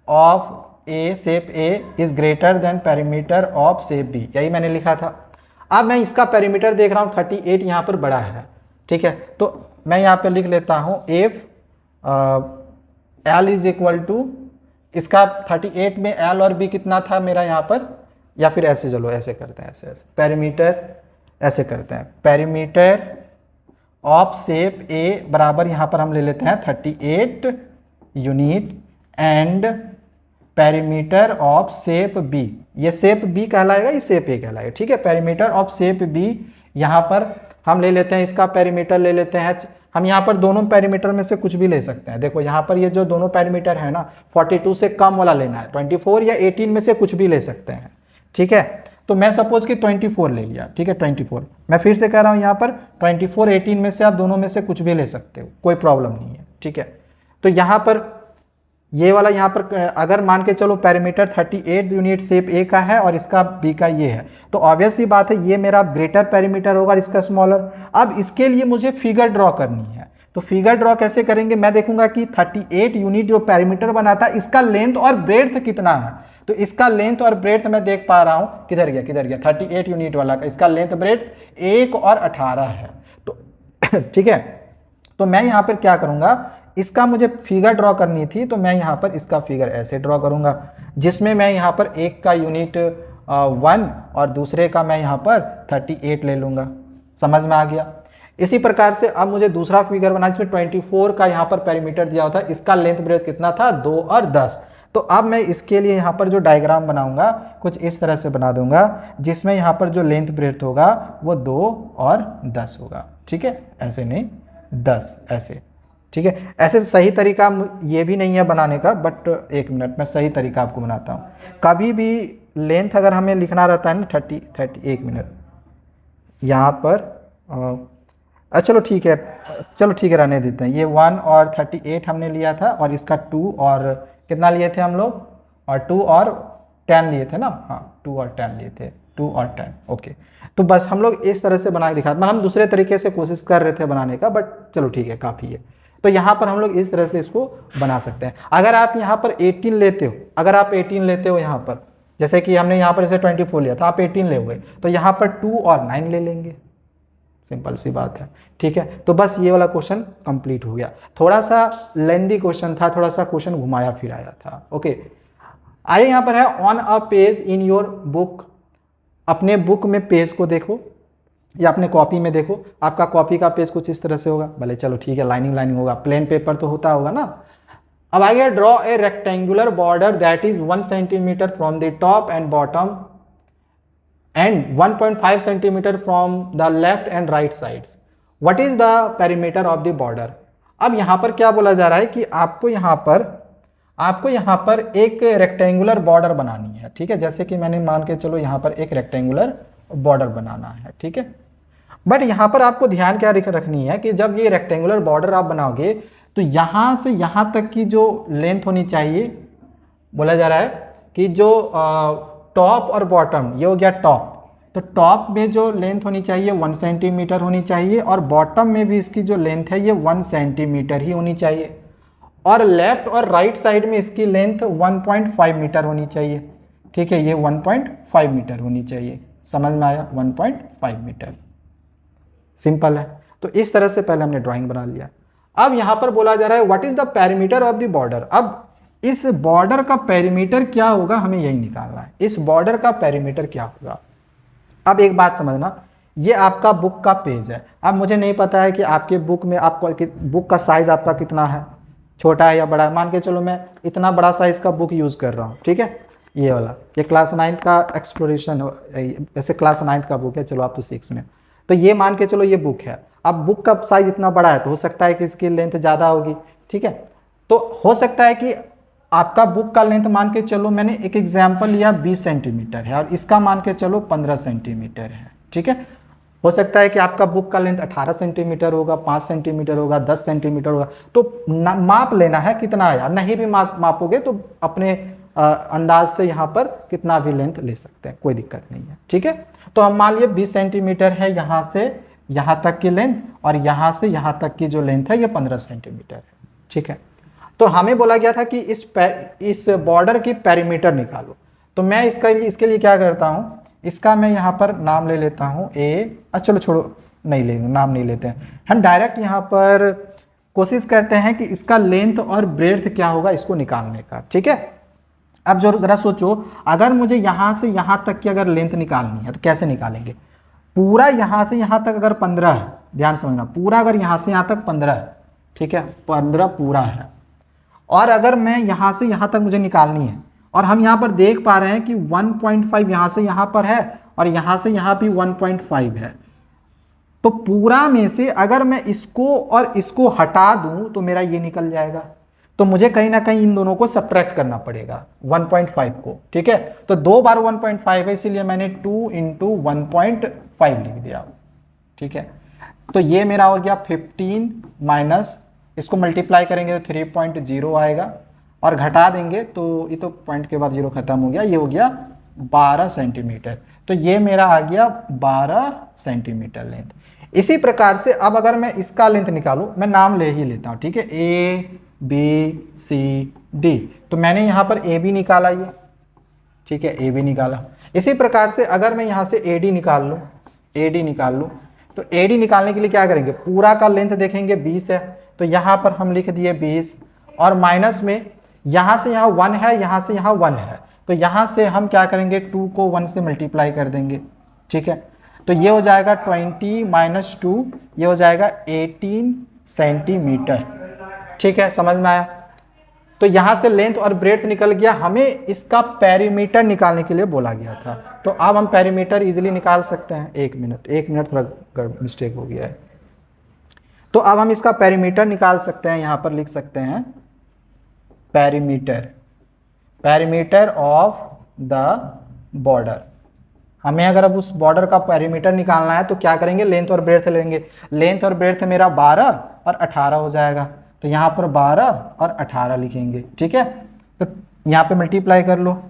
of a shape A is greater than perimeter of shape B, यही मैंने लिखा था। अब मैं इसका पेरीमीटर देख रहा हूँ 38 यहाँ पर बड़ा है, ठीक है, तो मैं यहाँ पे लिख लेता हूँ F L is equal to, इसका 38 में एल और बी कितना था मेरा यहाँ पर, या फिर ऐसे चलो ऐसे करते हैं, ऐसे पेरीमीटर ऐसे करते हैं, पेरीमीटर ऑफ शेप ए बराबर यहाँ पर हम ले लेते हैं 38 unit and perimeter of shape B, ये शेप बी कहलाएगा, ये शेप ए कहलाएगा, ठीक है। पेरीमीटर ऑफ शेप बी यहाँ पर हम ले लेते हैं, इसका पेरीमीटर ले लेते हैं, हम यहाँ पर दोनों पेरीमीटर में से कुछ भी ले सकते हैं। देखो यहाँ पर ये जो दोनों पेरीमीटर है ना, 42 से कम वाला लेना है, 24 या 18 में से कुछ भी ले सकते हैं, ठीक है। तो मैं सपोज कि 24 ले लिया, ठीक है, 24, मैं फिर से कह रहा हूँ यहाँ पर 24 18 में से आप दोनों में से कुछ भी ले सकते हो, कोई प्रॉब्लम नहीं है, ठीक है। तो यहाँ पर ये वाला यहाँ पर अगर मान के चलो पेरीमीटर 38 यूनिट शेप ए का है और इसका बी का ये है, तो ऑब्वियस सी बात है ये मेरा ग्रेटर पेरीमीटर होगा, इसका स्मॉलर। अब इसके लिए मुझे फिगर ड्रॉ करनी है, तो फिगर ड्रॉ कैसे करेंगे, मैं देखूंगा कि 38 यूनिट जो पेरीमीटर बनाता है इसका लेंथ और ब्रेड्थ कितना है। तो इसका लेंथ और ब्रेड्थ मैं देख पा रहा हूँ, किधर गया 38 यूनिट वाला का, इसका लेंथ ब्रेड्थ 1 और 18 है, तो ठीक है। तो मैं यहाँ पर क्या करूँगा, इसका मुझे फिगर ड्रॉ करनी थी, तो मैं यहाँ पर इसका फिगर ऐसे ड्रॉ करूँगा, जिसमें मैं यहाँ पर एक का यूनिट 1 और दूसरे का मैं यहाँ पर 38 ले लूँगा। समझ में आ गया। इसी प्रकार से अब मुझे दूसरा फिगर बनाना, जिसमें 24 का यहाँ पर पेरीमीटर दिया होता है, इसका लेंथ ब्रेड्थ कितना था 2 और 10। तो अब मैं इसके लिए यहाँ पर जो डायग्राम बनाऊंगा कुछ इस तरह से बना दूंगा, जिसमें यहाँ पर जो लेंथ ब्रेड्थ होगा वो 2 और 10 होगा, ठीक है, ऐसे नहीं 10 ऐसे, ठीक है। ऐसे सही तरीका ये भी नहीं है बनाने का, बट एक मिनट मैं सही तरीका आपको बनाता हूँ। कभी भी लेंथ अगर हमें लिखना रहता है ना 30 एक मिनट, यहाँ पर चलो ठीक है, चलो ठीक है, रहने देते हैं। ये 1 और 38 हमने लिया था, और इसका 2 और कितना लिए थे हम लोग, और 2 और 10 लिए थे ना, हाँ 2 और 10 लिए थे, 2 और 10, ओके। तो बस हम लोग इस तरह से बना के दिखा, मतलब हम दूसरे तरीके से कोशिश कर रहे थे बनाने का, बट चलो ठीक है, काफ़ी है। तो यहाँ पर हम लोग इस तरह से इसको बना सकते हैं। अगर आप यहाँ पर 18 लेते हो, अगर आप 18 लेते हो यहाँ पर, जैसे कि हमने यहाँ पर जैसे 24 लिया था, आप 18 ले हुए, तो यहाँ पर 2 और 9 ले लेंगे, सिंपल सी बात है, ठीक है। तो बस ये वाला क्वेश्चन कंप्लीट हो गया। थोड़ा सा लेंदी क्वेश्चन था, थोड़ा सा क्वेश्चन घुमाया फिराया था, ओके। आइए यहाँ पर है on a page in your book, अपने बुक में पेज को देखो या अपने कॉपी में देखो। आपका कॉपी का पेज कुछ इस तरह से होगा, भले चलो ठीक है, लाइनिंग लाइनिंग होगा, प्लेन पेपर तो होता होगा ना। अब आगे draw a rectangular border that is 1 centimetre from the top and bottom and 1.5 centimeter from the left and right sides. What is the perimeter of the border? अब यहाँ पर क्या बोला जा रहा है कि आपको यहाँ पर एक रेक्टेंगुलर बॉर्डर बनानी है, ठीक है। जैसे कि मैंने मान के चलो यहाँ पर एक रेक्टेंगुलर बॉर्डर बनाना है, ठीक है। बट यहाँ पर आपको ध्यान क्या रखनी है कि जब ये रेक्टेंगुलर बॉर्डर आप बनाओगे तो यहाँ से यहाँ तक की जो लेंथ होनी चाहिए, बोला जा रहा है कि जो टॉप और बॉटम, ये हो गया टॉप, तो टॉप में जो लेंथ होनी चाहिए 1 सेंटीमीटर होनी चाहिए, और बॉटम में भी इसकी जो लेंथ है ये 1 सेंटीमीटर ही होनी चाहिए, और लेफ्ट और राइट साइड में इसकी लेंथ 1.5 मीटर होनी चाहिए, ठीक है। ये 1.5 मीटर होनी चाहिए, समझ में आया, 1.5 मीटर, सिंपल है। तो इस तरह से पहले हमने ड्राइंग बना लिया। अब यहां पर बोला जा रहा है what is the perimeter of the border. अब इस बॉर्डर का पेरीमीटर क्या होगा, हमें यही निकालना है, इस बॉर्डर का पेरीमीटर क्या होगा। अब एक बात समझना, ये आपका बुक का पेज है। अब मुझे नहीं पता है कि आपके बुक में आपको बुक का साइज आपका कितना है, छोटा है या बड़ा है। मान के चलो मैं इतना बड़ा साइज का बुक यूज कर रहा हूँ, ठीक है, ये वाला, ये क्लास 9 का एक्सप्लोरेशन, वैसे क्लास 9 का बुक है, चलो आप तो 6 में, तो ये मान के चलो ये बुक है। अब बुक का साइज इतना बड़ा है तो हो सकता है कि इसकी लेंथ ज़्यादा होगी, ठीक है। तो हो सकता है कि आपका बुक का लेंथ मान के चलो, मैंने एक एग्जाम्पल लिया 20 सेंटीमीटर है और इसका मान के चलो 15 सेंटीमीटर है, ठीक है। हो सकता है कि आपका बुक का लेंथ 18 सेंटीमीटर होगा, 5 सेंटीमीटर होगा, 10 सेंटीमीटर होगा। तो माप लेना है कितना है यार, नहीं भी मापोगे तो अपने अंदाज से यहाँ पर कितना भी लेंथ ले सकते हैं, कोई दिक्कत नहीं है, ठीक है। तो हम मान लिए 20 सेंटीमीटर है यहाँ से यहाँ तक की लेंथ, और यहाँ से यहाँ तक की जो लेंथ है ये 15 सेंटीमीटर है, ठीक है। तो हमें बोला गया था कि इस बॉर्डर की पेरीमीटर निकालो। तो मैं इसके लिए क्या करता हूँ, इसका मैं यहाँ पर नाम ले लेता हूँ ए, चलो छोड़ो, नहीं ले, नाम नहीं लेते हैं हम, डायरेक्ट यहाँ पर कोशिश करते हैं कि इसका लेंथ और ब्रेड्थ क्या होगा इसको निकालने का, ठीक है। अब जो जरा सोचो, अगर मुझे यहाँ से यहाँ तक की अगर लेंथ निकालनी है तो कैसे निकालेंगे। पूरा यहाँ से यहाँ तक अगर 15 है, ध्यान समझना, पूरा अगर यहाँ से यहाँ तक 15 है, ठीक है, 15 पूरा है, और अगर मैं यहाँ से यहाँ तक मुझे निकालनी है, और हम यहाँ पर देख पा रहे हैं कि 1.5 यहाँ से यहाँ पर है और यहाँ से यहाँ भी 1.5 है, तो पूरा में से अगर मैं इसको और इसको हटा दूं तो मेरा ये निकल जाएगा। तो मुझे कहीं ना कहीं इन दोनों को सब्ट्रैक्ट करना पड़ेगा 1.5 को, ठीक है। तो 2 बार 1.5 है, इसीलिए मैंने 2 × 1.5 लिख दिया, ठीक है। तो ये मेरा हो गया 15 माइनस, इसको मल्टीप्लाई करेंगे तो 3.0 आएगा, और घटा देंगे तो ये तो पॉइंट के बाद 0 खत्म हो गया, ये हो गया 12 सेंटीमीटर। तो ये मेरा आ गया 12 सेंटीमीटर लेंथ। इसी प्रकार से अब अगर मैं इसका लेंथ निकालूं, मैं नाम ले ही लेता हूं, ठीक है, ए बी सी डी। तो मैंने यहां पर ए बी निकाला, ये ठीक है, ए बी निकाला। इसी प्रकार से अगर मैं यहां से ए डी निकाल लूं, तो ए डी निकालने के लिए क्या करेंगे, पूरा का लेंथ देखेंगे 20 है, तो यहां पर हम लिख दिए 20, और माइनस में यहां से यहां 1 है, यहां से यहां 1 है, तो यहां से हम क्या करेंगे, 2 को 1 से मल्टीप्लाई कर देंगे, ठीक है। तो ये हो जाएगा 20 माइनस 2, ये हो जाएगा 18 सेंटीमीटर, ठीक है, समझ में आया। तो यहां से लेंथ और ब्रेड्थ निकल गया, हमें इसका पेरीमीटर निकालने के लिए बोला गया था। तो अब हम पेरीमीटर इजीली निकाल सकते हैं। एक मिनट थोड़ा मिस्टेक हो गया है। तो अब हम इसका पेरीमीटर निकाल सकते हैं, यहां पर लिख सकते हैं पेरीमीटर ऑफ द बॉर्डर, हमें अगर अब उस बॉर्डर का पेरीमीटर निकालना है तो क्या करेंगे, लेंथ और ब्रेड्थ लेंगे। लेंथ और ब्रेड्थ मेरा 12 और 18 हो जाएगा, तो यहाँ पर 12 और 18 लिखेंगे, ठीक है। तो यहाँ पे मल्टीप्लाई कर लो,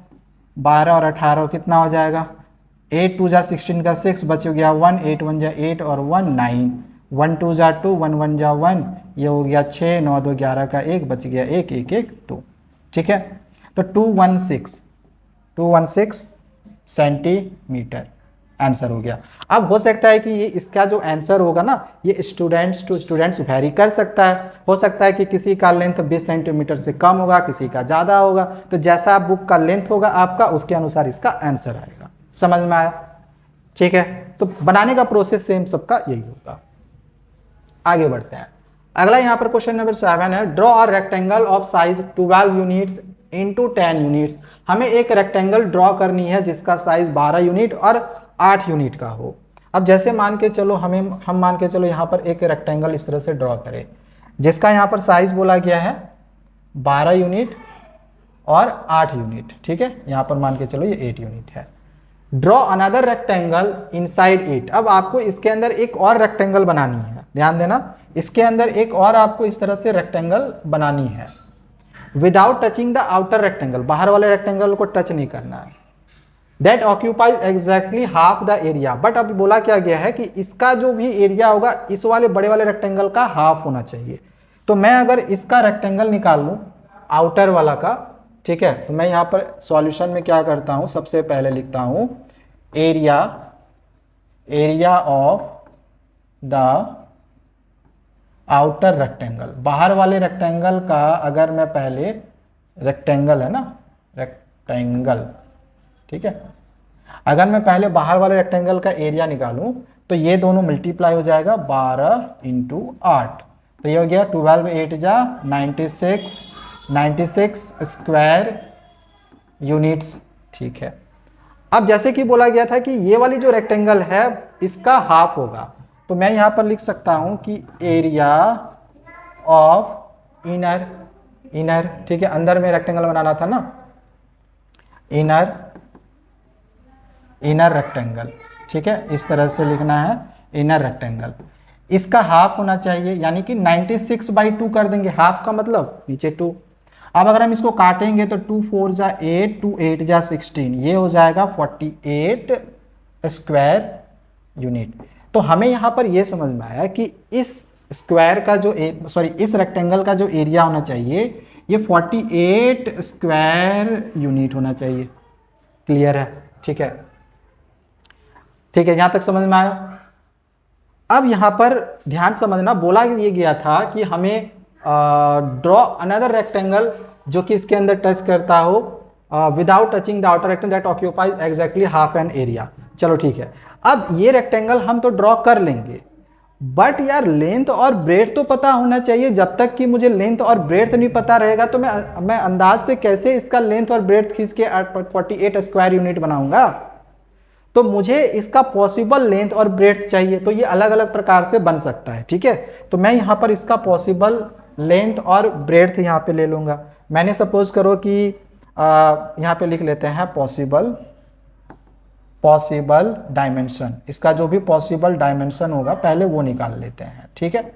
12 और 18 कितना हो जाएगा, 8 2 जा 16 का 6 बच गया 1, 8 1 जा 8 और 1 9, 1 2 जा 2, 1 1 जा 1, ये हो गया 6, 9 2 11 का 1 बच गया 1 1 1 2, ठीक है। तो 216 सेंटीमीटर आंसर हो गया। अब हो सकता है कि ये इसका जो आंसर होगा ना, ये स्टूडेंट्स टू स्टूडेंट्स वेरी कर सकता है। हो सकता है कि किसी का लेंथ 20 सेंटीमीटर से कम होगा, किसी का ज़्यादा होगा। तो जैसा बुक का लेंथ होगा आपका, उसके अनुसार इसका आंसर आएगा। समझ में आया? ठीक है, तो बनाने का प्रोसेस सेम सबका यही होगा। आगे बढ़ते हैं। अगला यहाँ पर क्वेश्चन नंबर 7 है, draw a rectangle of size 12 units into 10 units. हमें एक रेक्टेंगल ड्रॉ करनी है जिसका साइज 12 यूनिट और 8 यूनिट का हो। अब जैसे मान के चलो हम मान के चलो यहाँ पर एक रेक्टेंगल इस तरह से ड्रॉ करें जिसका यहाँ पर साइज बोला गया है 12 यूनिट और 8 यूनिट, ठीक है। यहाँ पर मान के चलो ये 8 यूनिट है। Draw another rectangle inside it. अब आपको इसके अंदर एक और रेक्टेंगल बनानी है, ध्यान देना, इसके अंदर एक और आपको इस तरह से रेक्टेंगल बनानी है without touching the outer rectangle. बाहर वाले रेक्टेंगल को टच नहीं करना है। That occupies exactly half the area. But अब बोला क्या गया है कि इसका जो भी एरिया होगा इस वाले बड़े वाले रेक्टेंगल का हाफ होना चाहिए। तो मैं अगर इसका रेक्टेंगल निकाल लूँ आउटर वाला का, ठीक है, तो मैं यहाँ पर सॉल्यूशन में क्या करता हूँ, सबसे पहले लिखता हूँ area of the outer rectangle. बाहर वाले रेक्टेंगल का अगर मैं पहले रेक्टेंगल है ना, रेक्टेंगल, ठीक है, अगर मैं पहले बाहर वाले रेक्टेंगल का एरिया निकालूं तो ये दोनों मल्टीप्लाई हो जाएगा 12 इंटू 8, तो ये हो गया 12 8 जा 96 स्क्वायर यूनिट्स, ठीक है। अब जैसे कि बोला गया था कि ये वाली जो रेक्टेंगल है इसका हाफ होगा, तो मैं यहाँ पर लिख सकता हूँ कि एरिया ऑफ इनर, ठीक है, अंदर में रेक्टेंगल बनाना था ना, इनर रेक्टेंगल, ठीक है, इस तरह से लिखना है इनर रेक्टेंगल। इसका हाफ होना चाहिए, यानी कि 96/2 कर देंगे, हाफ का मतलब नीचे 2। अब अगर हम इसको काटेंगे तो 2 4 जा 8, 2 8 जा 16, ये हो जाएगा 48 स्क्वायर यूनिट। तो हमें यहाँ पर ये समझ में आया कि इस स्क्वायर का जो इस रेक्टेंगल का जो एरिया होना चाहिए ये 48 स्क्वायर यूनिट होना चाहिए। क्लियर है? ठीक है, ठीक है, यहाँ तक समझ में आया। अब यहाँ पर ध्यान समझना, बोला ये गया था कि हमें ड्रॉ अनदर रेक्टेंगल जो कि इसके अंदर टच करता हो without touching the outer rectangle that occupies exactly half an area. चलो ठीक है, अब ये रेक्टेंगल हम तो ड्रॉ कर लेंगे, बट यार लेंथ और ब्रेड्थ तो पता होना चाहिए। जब तक कि मुझे लेंथ और ब्रेड्थ नहीं पता रहेगा तो मैं अंदाज से कैसे इसका लेंथ और ब्रेड्थ खींच के 48 स्क्वायर यूनिट बनाऊंगा। तो मुझे इसका पॉसिबल लेंथ और ब्रेड्थ चाहिए, तो ये अलग अलग प्रकार से बन सकता है, ठीक है। तो मैं यहाँ पर इसका पॉसिबल लेंथ और ब्रेड्थ यहाँ पे ले लूँगा। मैंने सपोज करो कि यहाँ पे लिख लेते हैं पॉसिबल डायमेंशन। इसका जो भी पॉसिबल डायमेंशन होगा पहले वो निकाल लेते हैं, ठीक है।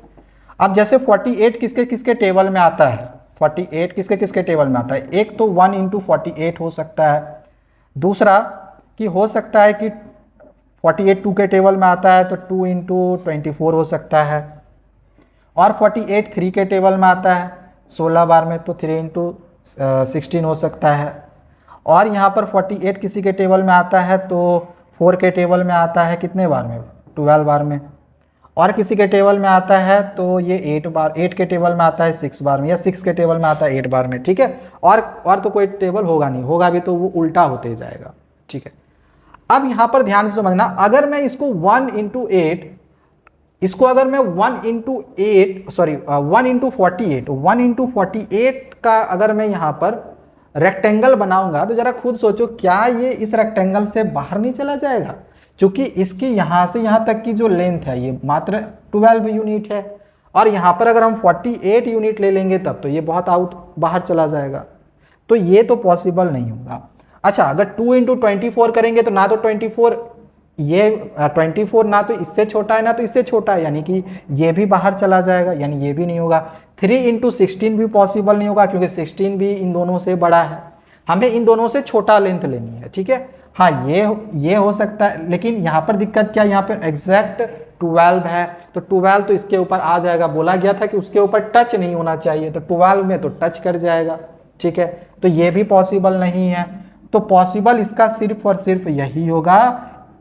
अब जैसे 48 किसके किसके टेबल में आता है, 48 किसके किसके टेबल में आता है, एक तो 1 × 48 हो सकता है, दूसरा कि हो सकता है कि 48 2 के टेबल में आता है तो 2 × 24 हो सकता है, और 48 3 के टेबल में आता है 16 बार में तो 3 × 16 हो सकता है, और यहाँ पर 48 किसी के टेबल में आता है तो 4 के टेबल में आता है कितने बार में, 12 बार में, और किसी के टेबल में आता है तो ये 8 के टेबल में आता है 6 बार में, या 6 के टेबल में आता है 8 बार में, ठीक है। और तो कोई टेबल होगा नहीं, होगा भी तो वो उल्टा होते जाएगा, ठीक है। अब यहाँ पर ध्यान से समझना, अगर मैं इसको 1 × 8, इसको अगर मैं 1 × 48 का अगर मैं यहाँ पर रेक्टेंगल बनाऊंगा तो जरा खुद सोचो, क्या ये इस रेक्टेंगल से बाहर नहीं चला जाएगा? क्योंकि इसकी यहाँ से यहाँ तक की जो लेंथ है ये मात्र 12 यूनिट है, और यहाँ पर अगर हम 48 यूनिट ले लेंगे तब तो ये बहुत बाहर चला जाएगा, तो ये तो पॉसिबल नहीं होगा। अच्छा अगर 2 इंटू 24 करेंगे तो ना तो 24 ये 24 ना तो इससे छोटा है ना तो इससे छोटा है, यानी कि ये भी बाहर चला जाएगा, यानी ये भी नहीं होगा। 3 इंटू 16 भी पॉसिबल नहीं होगा क्योंकि 16 भी इन दोनों से बड़ा है, हमें इन दोनों से छोटा लेंथ लेनी है, ठीक है। हाँ ये हो सकता है, लेकिन यहाँ पर दिक्कत क्या है, यहाँ पर एग्जैक्ट 12 है, तो 12 तो इसके ऊपर आ जाएगा, बोला गया था कि उसके ऊपर टच नहीं होना चाहिए, तो 12 में तो टच कर जाएगा, ठीक है। तो ये भी पॉसिबल नहीं है, तो पॉसिबल इसका सिर्फ और सिर्फ यही होगा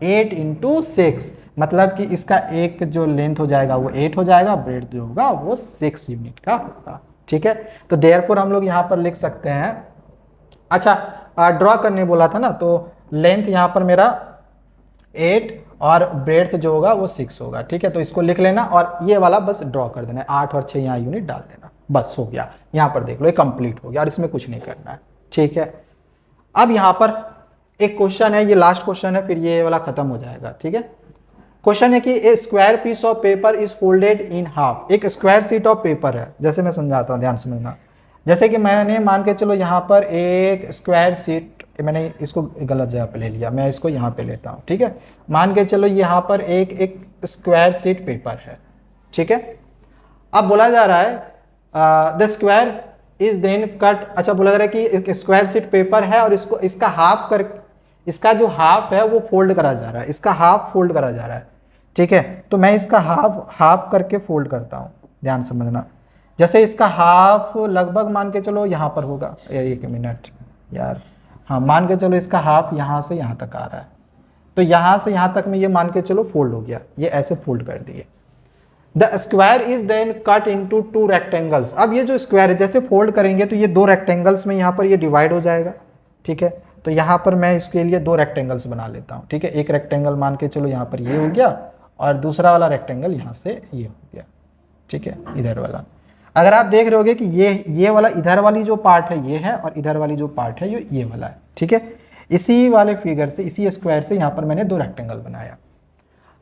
8 इंटू 6, मतलब कि इसका एक जो लेंथ हो जाएगा वो 8 हो जाएगा, ब्रेड जो होगा वो 6 यूनिट का होगा, ठीक है। तो देयरफॉर हम लोग यहाँ पर लिख सकते हैं, अच्छा ड्रॉ करने बोला था ना, तो लेंथ यहाँ पर मेरा 8 और ब्रेड्थ जो होगा वो 6 होगा, ठीक है। तो इसको लिख लेना और ये वाला बस ड्रॉ कर देना, 8 और 6 यहाँ यूनिट डाल देना, बस हो गया। यहाँ पर देख लो ये कंप्लीट हो गया और इसमें कुछ नहीं करना है, ठीक है। अब यहाँ पर एक क्वेश्चन है, ये लास्ट क्वेश्चन है, फिर ये वाला खत्म हो जाएगा, ठीक है। क्वेश्चन है कि a square piece of paper is folded in half, एक स्क्वायर शीट ऑफ पेपर है, जैसे मैं समझाता हूँ, ध्यान समझना। जैसे कि मैंने मान के चलो यहाँ पर एक स्क्वायर शीट, मैंने इसको गलत जगह पे ले लिया, मैं इसको यहाँ पे लेता हूँ, ठीक है। मान के चलो यहाँ पर एक स्क्वायर शीट पेपर है, ठीक है। अब बोला जा रहा है the square is then cut, अच्छा बोला जा रहा है कि एक स्क्वायर शीट पेपर है और इसको इसका हाफ कर, इसका जो हाफ है वो फोल्ड करा जा रहा है, इसका हाफ फोल्ड करा जा रहा है, ठीक है। तो मैं इसका हाफ करके फोल्ड करता हूँ, ध्यान समझना। जैसे इसका हाफ लगभग मान के चलो यहाँ पर होगा, एक मिनट यार, हाँ मान के चलो इसका हाफ यहाँ से यहाँ तक आ रहा है, तो यहाँ से यहाँ तक में ये मान के चलो फोल्ड हो गया, ये ऐसे फोल्ड कर दिए। The square is then cut into 2 rectangles, अब ये जो स्क्वायर है जैसे फोल्ड करेंगे तो ये 2 रेक्टेंगल्स में यहाँ पर ये डिवाइड हो जाएगा, ठीक है। तो यहाँ पर मैं इसके लिए 2 रेक्टेंगल्स बना लेता हूँ, ठीक है। एक रेक्टेंगल मान के चलो यहाँ पर ये हो गया और दूसरा वाला रेक्टेंगल यहाँ से ये हो गया, ठीक है, इधर वाला। अगर आप देख रहे होगे कि ये वाला इधर वाली जो पार्ट है ये है और इधर वाली जो पार्ट है ये वाला है, ठीक है। इसी वाले फिगर से, इसी स्क्वायर से यहाँ पर मैंने 2 रेक्टेंगल बनाया।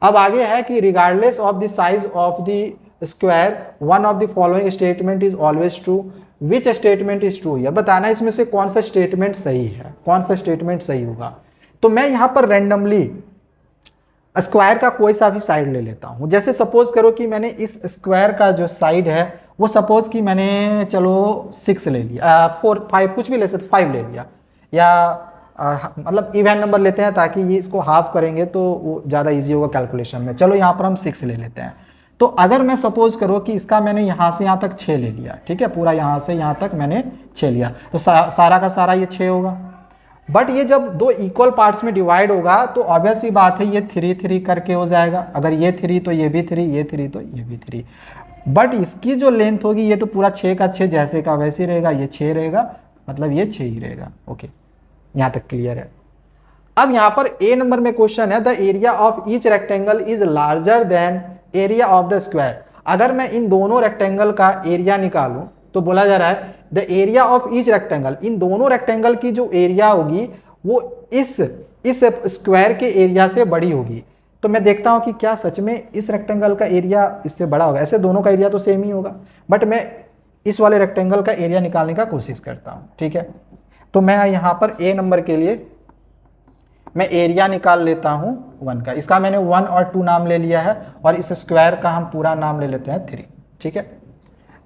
अब आगे है कि regardless of the size of the square one of the following statement is always true, which statement is true, यह बताना इसमें से कौन सा स्टेटमेंट सही है, कौन सा स्टेटमेंट सही होगा। तो मैं यहाँ पर रैंडमली स्क्वायर का कोई सा भी साइड ले लेता हूँ। जैसे सपोज करो कि मैंने इस स्क्वायर का जो साइड है वो सपोज कि मैंने चलो 6 ले लिया, 4 5 कुछ भी ले सकते, 5 ले लिया, या मतलब इवन नंबर लेते हैं ताकि ये इसको हाफ करेंगे तो वो ज़्यादा इजी होगा कैलकुलेशन में। चलो यहाँ पर हम 6 ले लेते हैं। तो अगर मैं सपोज करो कि इसका मैंने यहाँ से यहाँ तक 6 ले लिया, ठीक है, पूरा यहाँ से यहाँ तक मैंने 6 लिया, तो सारा का सारा ये 6 होगा। बट ये जब 2 इक्वल पार्ट्स में डिवाइड होगा तो ऑब्वियस सी बात है ये 3 3 करके हो जाएगा, अगर ये 3 तो ये भी 3, ये 3 तो ये भी 3। बट इसकी जो लेंथ होगी ये तो पूरा 6 का 6 जैसे का वैसे ही रहेगा, ये 6 रहेगा, मतलब ये 6 ही रहेगा। ओके, यहाँ तक क्लियर है। अब यहाँ पर ए नंबर में क्वेश्चन है the area of each rectangle is larger than area of the square. अगर मैं इन दोनों रेक्टेंगल का एरिया निकालूं तो बोला जा रहा है the area of each rectangle, इन दोनों रेक्टेंगल की जो एरिया होगी वो इस स्क्वायर के एरिया से बड़ी होगी। तो मैं देखता हूं कि क्या सच में इस रेक्टेंगल का एरिया इससे बड़ा होगा। ऐसे दोनों का एरिया तो सेम ही होगा, बट मैं इस वाले रेक्टेंगल का एरिया निकालने का कोशिश करता हूं, ठीक है। तो मैं यहाँ पर ए नंबर के लिए मैं एरिया निकाल लेता हूं 1 का। इसका मैंने 1 और 2 नाम ले लिया है और इस स्क्वायर का हम पूरा नाम ले लेते हैं 3, ठीक है।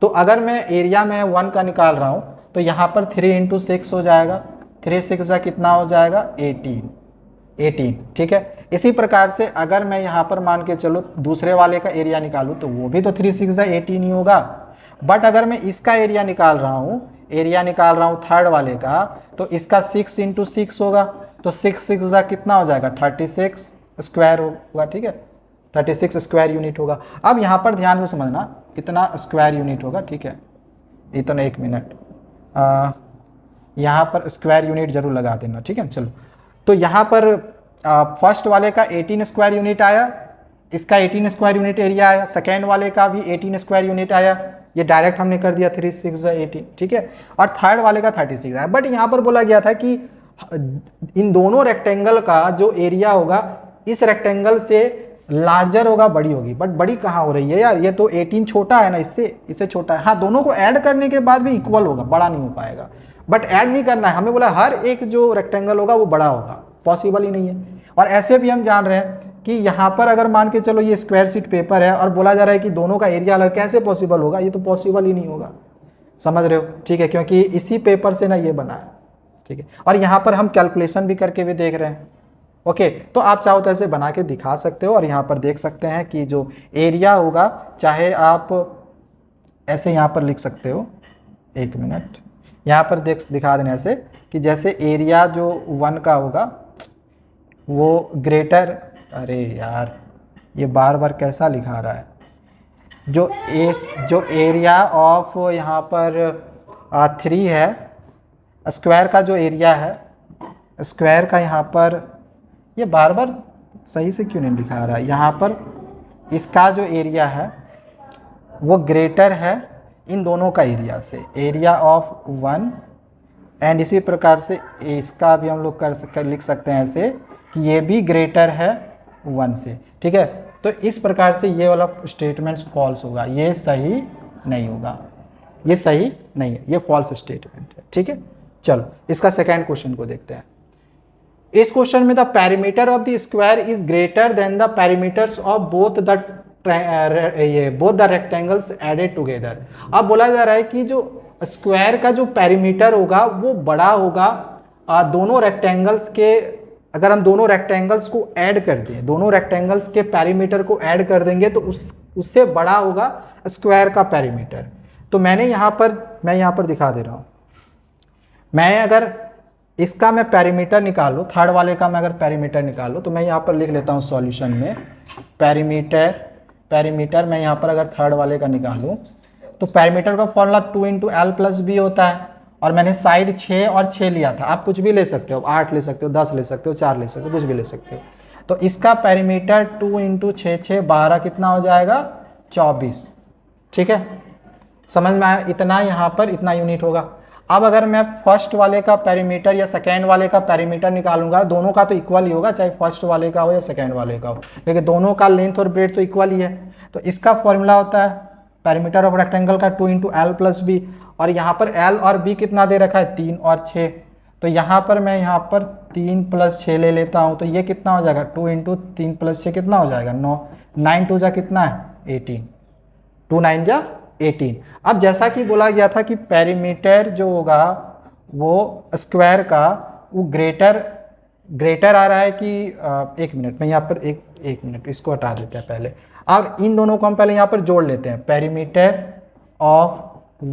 तो अगर मैं एरिया में 1 का निकाल रहा हूं तो यहाँ पर 3 इंटू 6 हो जाएगा, 3 6 का कितना हो जाएगा 18, ठीक है। इसी प्रकार से अगर मैं यहाँ पर मान के चलो दूसरे वाले का एरिया निकालूं तो वो भी तो 3 6 18 ही होगा। बट अगर मैं इसका एरिया निकाल रहा हूँ थर्ड वाले का, तो इसका 6 इंटू 6 होगा, तो 6 6 कितना हो जाएगा 36 स्क्वायर होगा, ठीक है, 36 स्क्वायर यूनिट होगा। अब यहाँ पर ध्यान से समझना, इतना स्क्वायर यूनिट होगा, ठीक है, इतना 1 मिनट यहाँ पर स्क्वायर यूनिट जरूर लगा देना, ठीक है। चलो, तो यहाँ पर फर्स्ट वाले का 18 स्क्वायर यूनिट आया, इसका 18 स्क्वायर यूनिट एरिया आया, सेकेंड वाले का भी 18 स्क्वायर यूनिट आया, ये डायरेक्ट हमने कर दिया 3 6 18, ठीक है। और थर्ड वाले का 36 आया। बट यहाँ पर बोला गया था कि इन दोनों रेक्टेंगल का जो एरिया होगा इस रेक्टेंगल से लार्जर होगा, बड़ी होगी। बट बड़ी कहाँ हो रही है यार, ये तो 18 छोटा है ना, इससे छोटा है। हाँ, दोनों को ऐड करने के बाद भी इक्वल होगा, बड़ा नहीं हो पाएगा। बट ऐड नहीं करना है, हमें बोला हर एक जो रेक्टेंगल होगा वो बड़ा होगा, पॉसिबल ही नहीं है। और ऐसे भी हम जान रहे हैं कि यहाँ पर अगर मान के चलो ये स्क्वायर शीट पेपर है और बोला जा रहा है कि दोनों का एरिया अलग, कैसे पॉसिबल होगा, ये तो पॉसिबल ही नहीं होगा, समझ रहे हो, ठीक है, क्योंकि इसी पेपर से ना ये बना है, ठीक है। और यहाँ पर हम कैलकुलेशन भी करके भी देख रहे हैं, ओके। तो आप चाहो तो ऐसे बना के दिखा सकते हो और यहाँ पर देख सकते हैं कि जो एरिया होगा, चाहे आप ऐसे यहाँ पर लिख सकते हो, एक मिनट, यहाँ पर दिखा देने ऐसे कि जैसे एरिया जो 1 का होगा वो ग्रेटर, अरे यार ये बार बार कैसा लिखा रहा है, जो एरिया ऑफ यहाँ पर 3 है, स्क्वायर का जो एरिया है, स्क्वायर का यहाँ पर ये बार बार सही से क्यों नहीं लिखा रहा है, यहाँ पर इसका जो एरिया है वो ग्रेटर है इन दोनों का एरिया से, एरिया ऑफ 1, एंड इसी प्रकार से इसका भी हम लोग लिख सकते हैं ऐसे कि ये भी ग्रेटर है 1 से, ठीक है। तो इस प्रकार से ये वाला स्टेटमेंट फॉल्स होगा, ये सही नहीं होगा, ये सही नहीं है, ये फॉल्स स्टेटमेंट है, ठीक है। चलो इसका सेकेंड क्वेश्चन को देखते हैं। इस क्वेश्चन में the perimeter of the square is greater than the perimeters of both the rectangles added together. अब बोला जा रहा है कि जो स्क्वायर का जो पेरीमीटर होगा वो बड़ा होगा दोनों रेक्टेंगल्स के, अगर हम दोनों रेक्टेंगल्स को ऐड कर दें, दोनों रेक्टेंगल्स के पेरीमीटर को ऐड कर देंगे तो उससे बड़ा होगा स्क्वायर का पेरीमीटर। तो मैं यहाँ पर दिखा दे रहा हूँ, मैं अगर इसका मैं पेरीमीटर निकालूँ, थर्ड वाले का मैं अगर पेरीमीटर निकालूँ तो मैं यहाँ पर लिख लेता हूँ सॉल्यूशन में पेरीमीटर मैं यहाँ पर अगर थर्ड वाले का निकालूँ तो पेरीमीटर का फॉर्मूला 2 × l+b होता है, और मैंने साइड 6 और 6 लिया था, आप कुछ भी ले सकते हो, 8 ले सकते हो, 10 ले सकते हो, 4 ले सकते हो, कुछ भी ले सकते हो। तो इसका पेरीमीटर 2 × 6 6 12 कितना हो जाएगा, 24, ठीक है, समझ में आया, इतना यहाँ पर इतना यूनिट होगा। अब अगर मैं फर्स्ट वाले का पेरीमीटर या सेकेंड वाले का पेरीमीटर निकालूंगा, दोनों का तो इक्वल ही होगा, चाहे फर्स्ट वाले का हो या सेकेंड वाले का हो, क्योंकि दोनों का लेंथ और ब्रेड तो इक्वल ही है। तो इसका फॉर्मूला होता है पेरीमीटर ऑफ रेक्टेंगल का 2 × l+b, और यहाँ पर l और b कितना दे रखा है, 3 और 6। तो यहाँ पर मैं यहाँ पर 3 + 6 ले लेता हूँ, तो ये कितना हो जाएगा, 2 × 3 + 6 कितना हो जाएगा, 9, 9 2 जा कितना है 18, 2 9 जा 18। अब जैसा कि बोला गया था कि पेरीमीटर जो होगा वो स्क्वायर का वो ग्रेटर आ रहा है कि एक मिनट मैं यहाँ पर एक मिनट इसको हटा देते हैं पहले। अब इन दोनों को हम पहले यहाँ पर जोड़ लेते हैं, perimeter of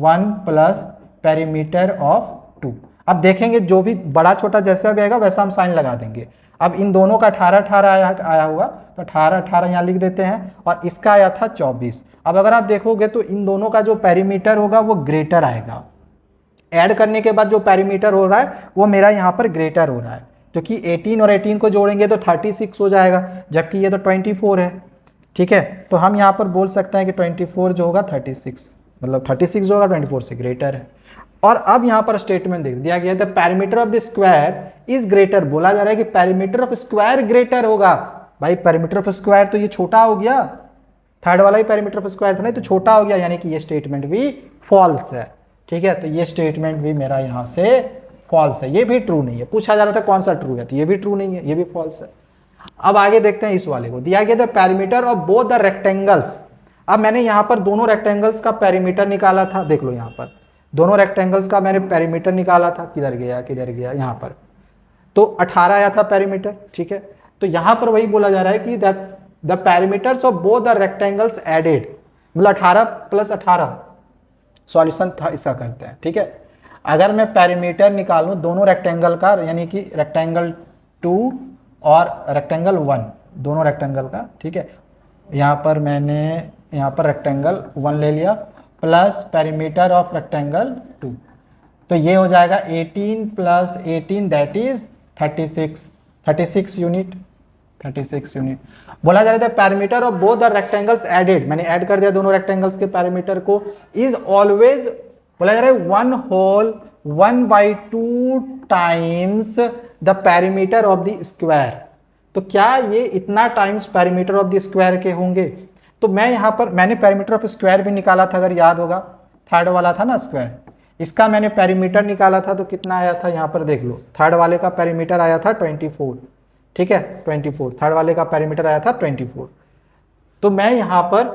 1 plus perimeter of 2। अब देखेंगे जो भी बड़ा छोटा जैसा भी आएगा वैसा हम साइन लगा देंगे। अब इन दोनों का 18 18 आया हुआ तो 18 18 यहाँ लिख देते हैं, और इसका आया था 24। अब अगर आप देखोगे तो इन दोनों का जो पेरीमीटर होगा वो ग्रेटर आएगा, ऐड करने के बाद जो पेरीमीटर हो रहा है वो मेरा यहाँ पर ग्रेटर हो रहा है, क्योंकि 18 और 18 को जोड़ेंगे तो 36 हो जाएगा, जबकि ये तो 24 है, ठीक है। तो हम यहाँ पर बोल सकते हैं कि 24 जो होगा 36, मतलब 36 जो होगा 24 से ग्रेटर है। और अब यहाँ पर स्टेटमेंट देख दिया गया, the perimeter of the square is greater, बोला जा रहा है कि पेरीमीटर ऑफ स्क्वायर ग्रेटर होगा। भाई पेरीमीटर ऑफ स्क्वायर तो ये छोटा हो गया, थर्ड वाला ही पेरीमीटर ऑफ स्क्वायर था नहीं, तो छोटा हो गया, यानी कि ये स्टेटमेंट भी फॉल्स है, ठीक है। तो ये स्टेटमेंट भी मेरा यहाँ से फॉल्स है, ये भी ट्रू नहीं है। पूछा जा रहा था कौन सा ट्रू है, तो ये भी ट्रू नहीं है, ये भी फॉल्स है। अब आगे देखते हैं इस वाले को, दिया गया the perimeter of both the rectangles. अब मैंने यहाँ पर दोनों रेक्टेंगल्स का पेरीमीटर निकाला था, देख लो यहाँ पर दोनों रेक्टेंगल्स का मैंने पेरीमीटर निकाला था, किधर गया यहाँ पर, तो 18 आया था पेरीमीटर, ठीक है। तो यहाँ पर वही बोला जा रहा है कि the perimeters of both the rectangles added, मतलब 18 + 18 सॉल्यूशन था इसका करते हैं, ठीक है। अगर मैं पेरीमीटर निकालूं दोनों रेक्टेंगल का, यानी कि रेक्टेंगल 2 और रेक्टेंगल 1 दोनों रेक्टेंगल का, ठीक है। यहाँ पर मैंने यहाँ पर रेक्टेंगल 1 ले लिया प्लस पेरीमीटर ऑफ रेक्टेंगल 2, तो ये हो जाएगा 18 + 18 दैट इज 36 यूनिट, 36 यूनिट। बोला जा रहा था perimeter of both the rectangles added, मैंने ऐड कर दिया दोनों रेक्टेंगल्स के पेरीमीटर को, इज ऑलवेज, बोला जा रहा है 1 whole 1/2 times the perimeter of the square. तो क्या ये इतना times perimeter of the square के होंगे? तो मैं यहाँ पर मैंने पेरीमीटर ऑफ स्क्वायर भी निकाला था, अगर याद होगा, थर्ड वाला था ना स्क्वायर, इसका मैंने पेरीमीटर निकाला था तो कितना आया था, यहाँ पर देख लो, थर्ड वाले का पेरीमीटर आया था 24, ठीक है 24, थर्ड वाले का पेरीमीटर आया था 24। तो मैं यहाँ पर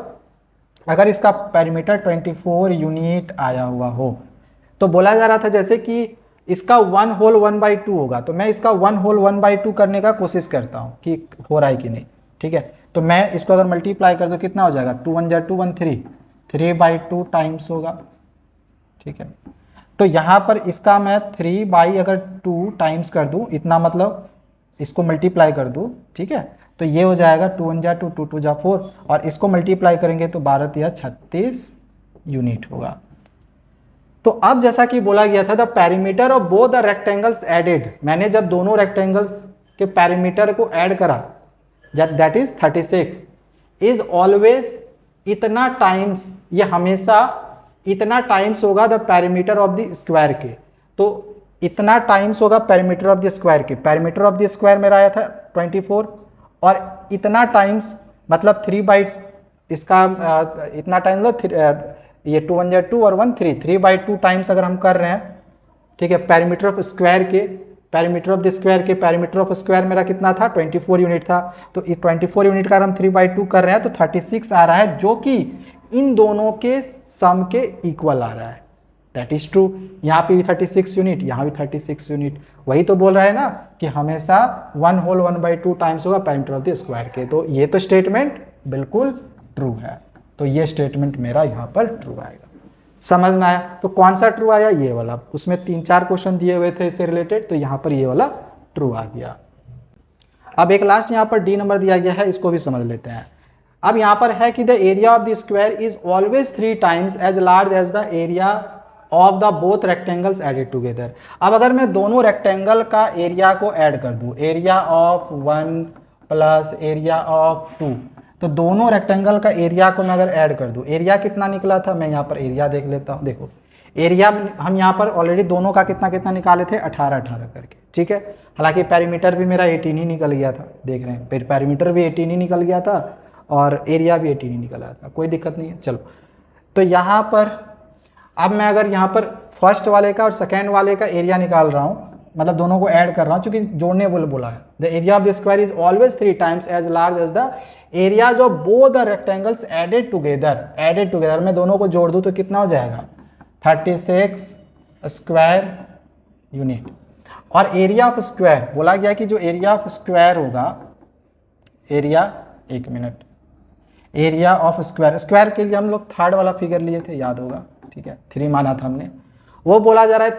अगर इसका पेरीमीटर 24 यूनिट आया हुआ हो तो बोला जा रहा था जैसे कि इसका 1 होल 1/2 होगा, तो मैं इसका 1 होल 1/2 करने का कोशिश करता हूँ कि हो रहा है कि नहीं, ठीक है। तो मैं इसको अगर मल्टीप्लाई कर दूँ कितना हो जाएगा, 2 1 जा 2 1 3, 3/2 टाइम्स होगा, ठीक है। तो यहाँ पर इसका मैं 3/2 टाइम्स कर दूँ, इतना मतलब इसको मल्टीप्लाई कर दूँ, ठीक है। तो ये हो जाएगा 2 1 जा 2, 2 2 जा 4, और इसको मल्टीप्लाई करेंगे तो 12 या 36 यूनिट होगा। तो अब जैसा कि बोला गया था the perimeter of both the rectangles added, मैंने जब दोनों रेक्टेंगल्स के पेरीमीटर को ऐड करा दैट इज 36 इज ऑलवेज इतना टाइम्स, ये हमेशा इतना टाइम्स होगा the perimeter of the square के। तो इतना टाइम्स होगा पेरीमीटर ऑफ द स्क्वायर के, पेरीमीटर ऑफ द स्क्वायर मेरा आया था 24, और इतना टाइम्स मतलब 3 इसका इतना टाइम मतलब ये 2 1 जा 2 और 1 3, 3/2 टाइम्स अगर हम कर रहे हैं, ठीक है, पेरीमीटर ऑफ स्क्वायर के, पेरीमीटर ऑफ द स्क्वायर के, पेरीमीटर ऑफ स्क्वायर मेरा कितना था 24 यूनिट था, तो इस 24 यूनिट का हम 3/2 कर रहे हैं तो 36 आ रहा है, जो कि इन दोनों के सम के इक्वल आ रहा है। दैट इज ट्रू, यहाँ पे भी 36 यूनिट, यहाँ भी 36 यूनिट, वही तो बोल रहा है ना कि हमेशा 1 होल 1/2 टाइम्स होगा पेरीमीटर ऑफ द स्क्वायर के। तो ये तो स्टेटमेंट बिल्कुल ट्रू है, तो ये स्टेटमेंट मेरा यहाँ पर ट्रू आएगा। समझ में आया? तो कौन सा ट्रू आया, ये वाला, उसमें 3-4 क्वेश्चन दिए हुए थे इससे रिलेटेड, तो यहाँ पर ये वाला ट्रू आ गया। अब एक लास्ट यहाँ पर डी नंबर दिया गया है, इसको भी समझ लेते हैं। अब यहाँ पर है कि the area of the square is always 3 times as large as the area of the both rectangles added together. अब अगर मैं दोनों रेक्टेंगल का एरिया को ऐड कर दूं, area of 1 plus area of 2, तो दोनों रेक्टेंगल का एरिया को मैं अगर ऐड कर दूं, एरिया कितना निकला था, मैं यहाँ पर एरिया देख लेता हूँ। देखो एरिया हम यहाँ पर ऑलरेडी दोनों का कितना कितना निकाले थे, 18-18 करके, ठीक है। हालांकि पेरीमीटर भी मेरा 18 ही निकल गया था, देख रहे हैं, फिर पेरीमीटर भी 18 ही निकल गया था और एरिया भी 18 ही निकल आया था, कोई दिक्कत नहीं है। चलो, तो यहाँ पर अब मैं अगर यहाँ पर फर्स्ट वाले का और सेकेंड वाले का एरिया निकाल रहा हूँ, मतलब दोनों को ऐड कर रहा हूँ, क्योंकि जोड़ने बोला है the area of the square is always 3 times as large as the areas of both the rectangles added together. मैं दोनों को जोड़ दूँ तो कितना हो जाएगा, 36 स्क्वायर यूनिट। और एरिया ऑफ स्क्वायर बोला गया कि जो एरिया ऑफ स्क्वायर होगा, एरिया, एक minute, area of square, square के लिए हम लोग थर्ड वाला फिगर लिए थे, याद होगा, ठीक है, 3 माना था हमने, वो बोला जा रहा है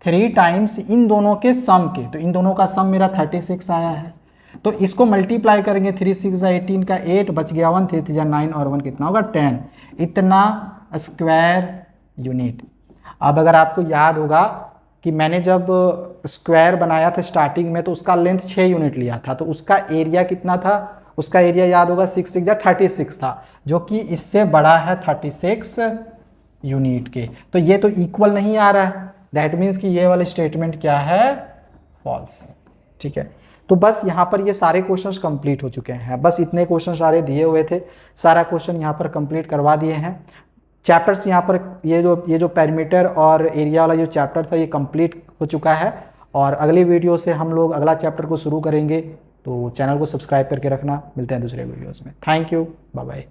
3 टाइम्स इन दोनों के सम के। तो इन दोनों का सम मेरा 36 आया है, तो इसको मल्टीप्लाई करेंगे, 3 6 18 का 8 बच गया 1, 3 3 9 और 1 कितना होगा 10, इतना स्क्वायर यूनिट। अब अगर आपको याद होगा कि मैंने जब स्क्वायर बनाया था स्टार्टिंग में तो उसका लेंथ 6 यूनिट लिया था, तो उसका एरिया कितना था, उसका एरिया याद होगा 6 6 36 था, जो कि इससे बड़ा है 36 यूनिट के। तो ये तो इक्वल नहीं आ रहा है, दैट मीन्स कि ये वाला स्टेटमेंट क्या है, फॉल्स है, ठीक है। तो बस यहाँ पर ये सारे क्वेश्चंस कंप्लीट हो चुके हैं, बस इतने क्वेश्चन सारे दिए हुए थे, सारा क्वेश्चन यहाँ पर कंप्लीट करवा दिए हैं। चैप्टर्स यहाँ पर ये जो पेरीमीटर और एरिया वाला जो चैप्टर था ये कंप्लीट हो चुका है, और अगली वीडियो से हम लोग अगला चैप्टर को शुरू करेंगे। तो चैनल को सब्सक्राइब करके रखना, मिलते हैं दूसरे वीडियोज़ में। Thank you, bye bye.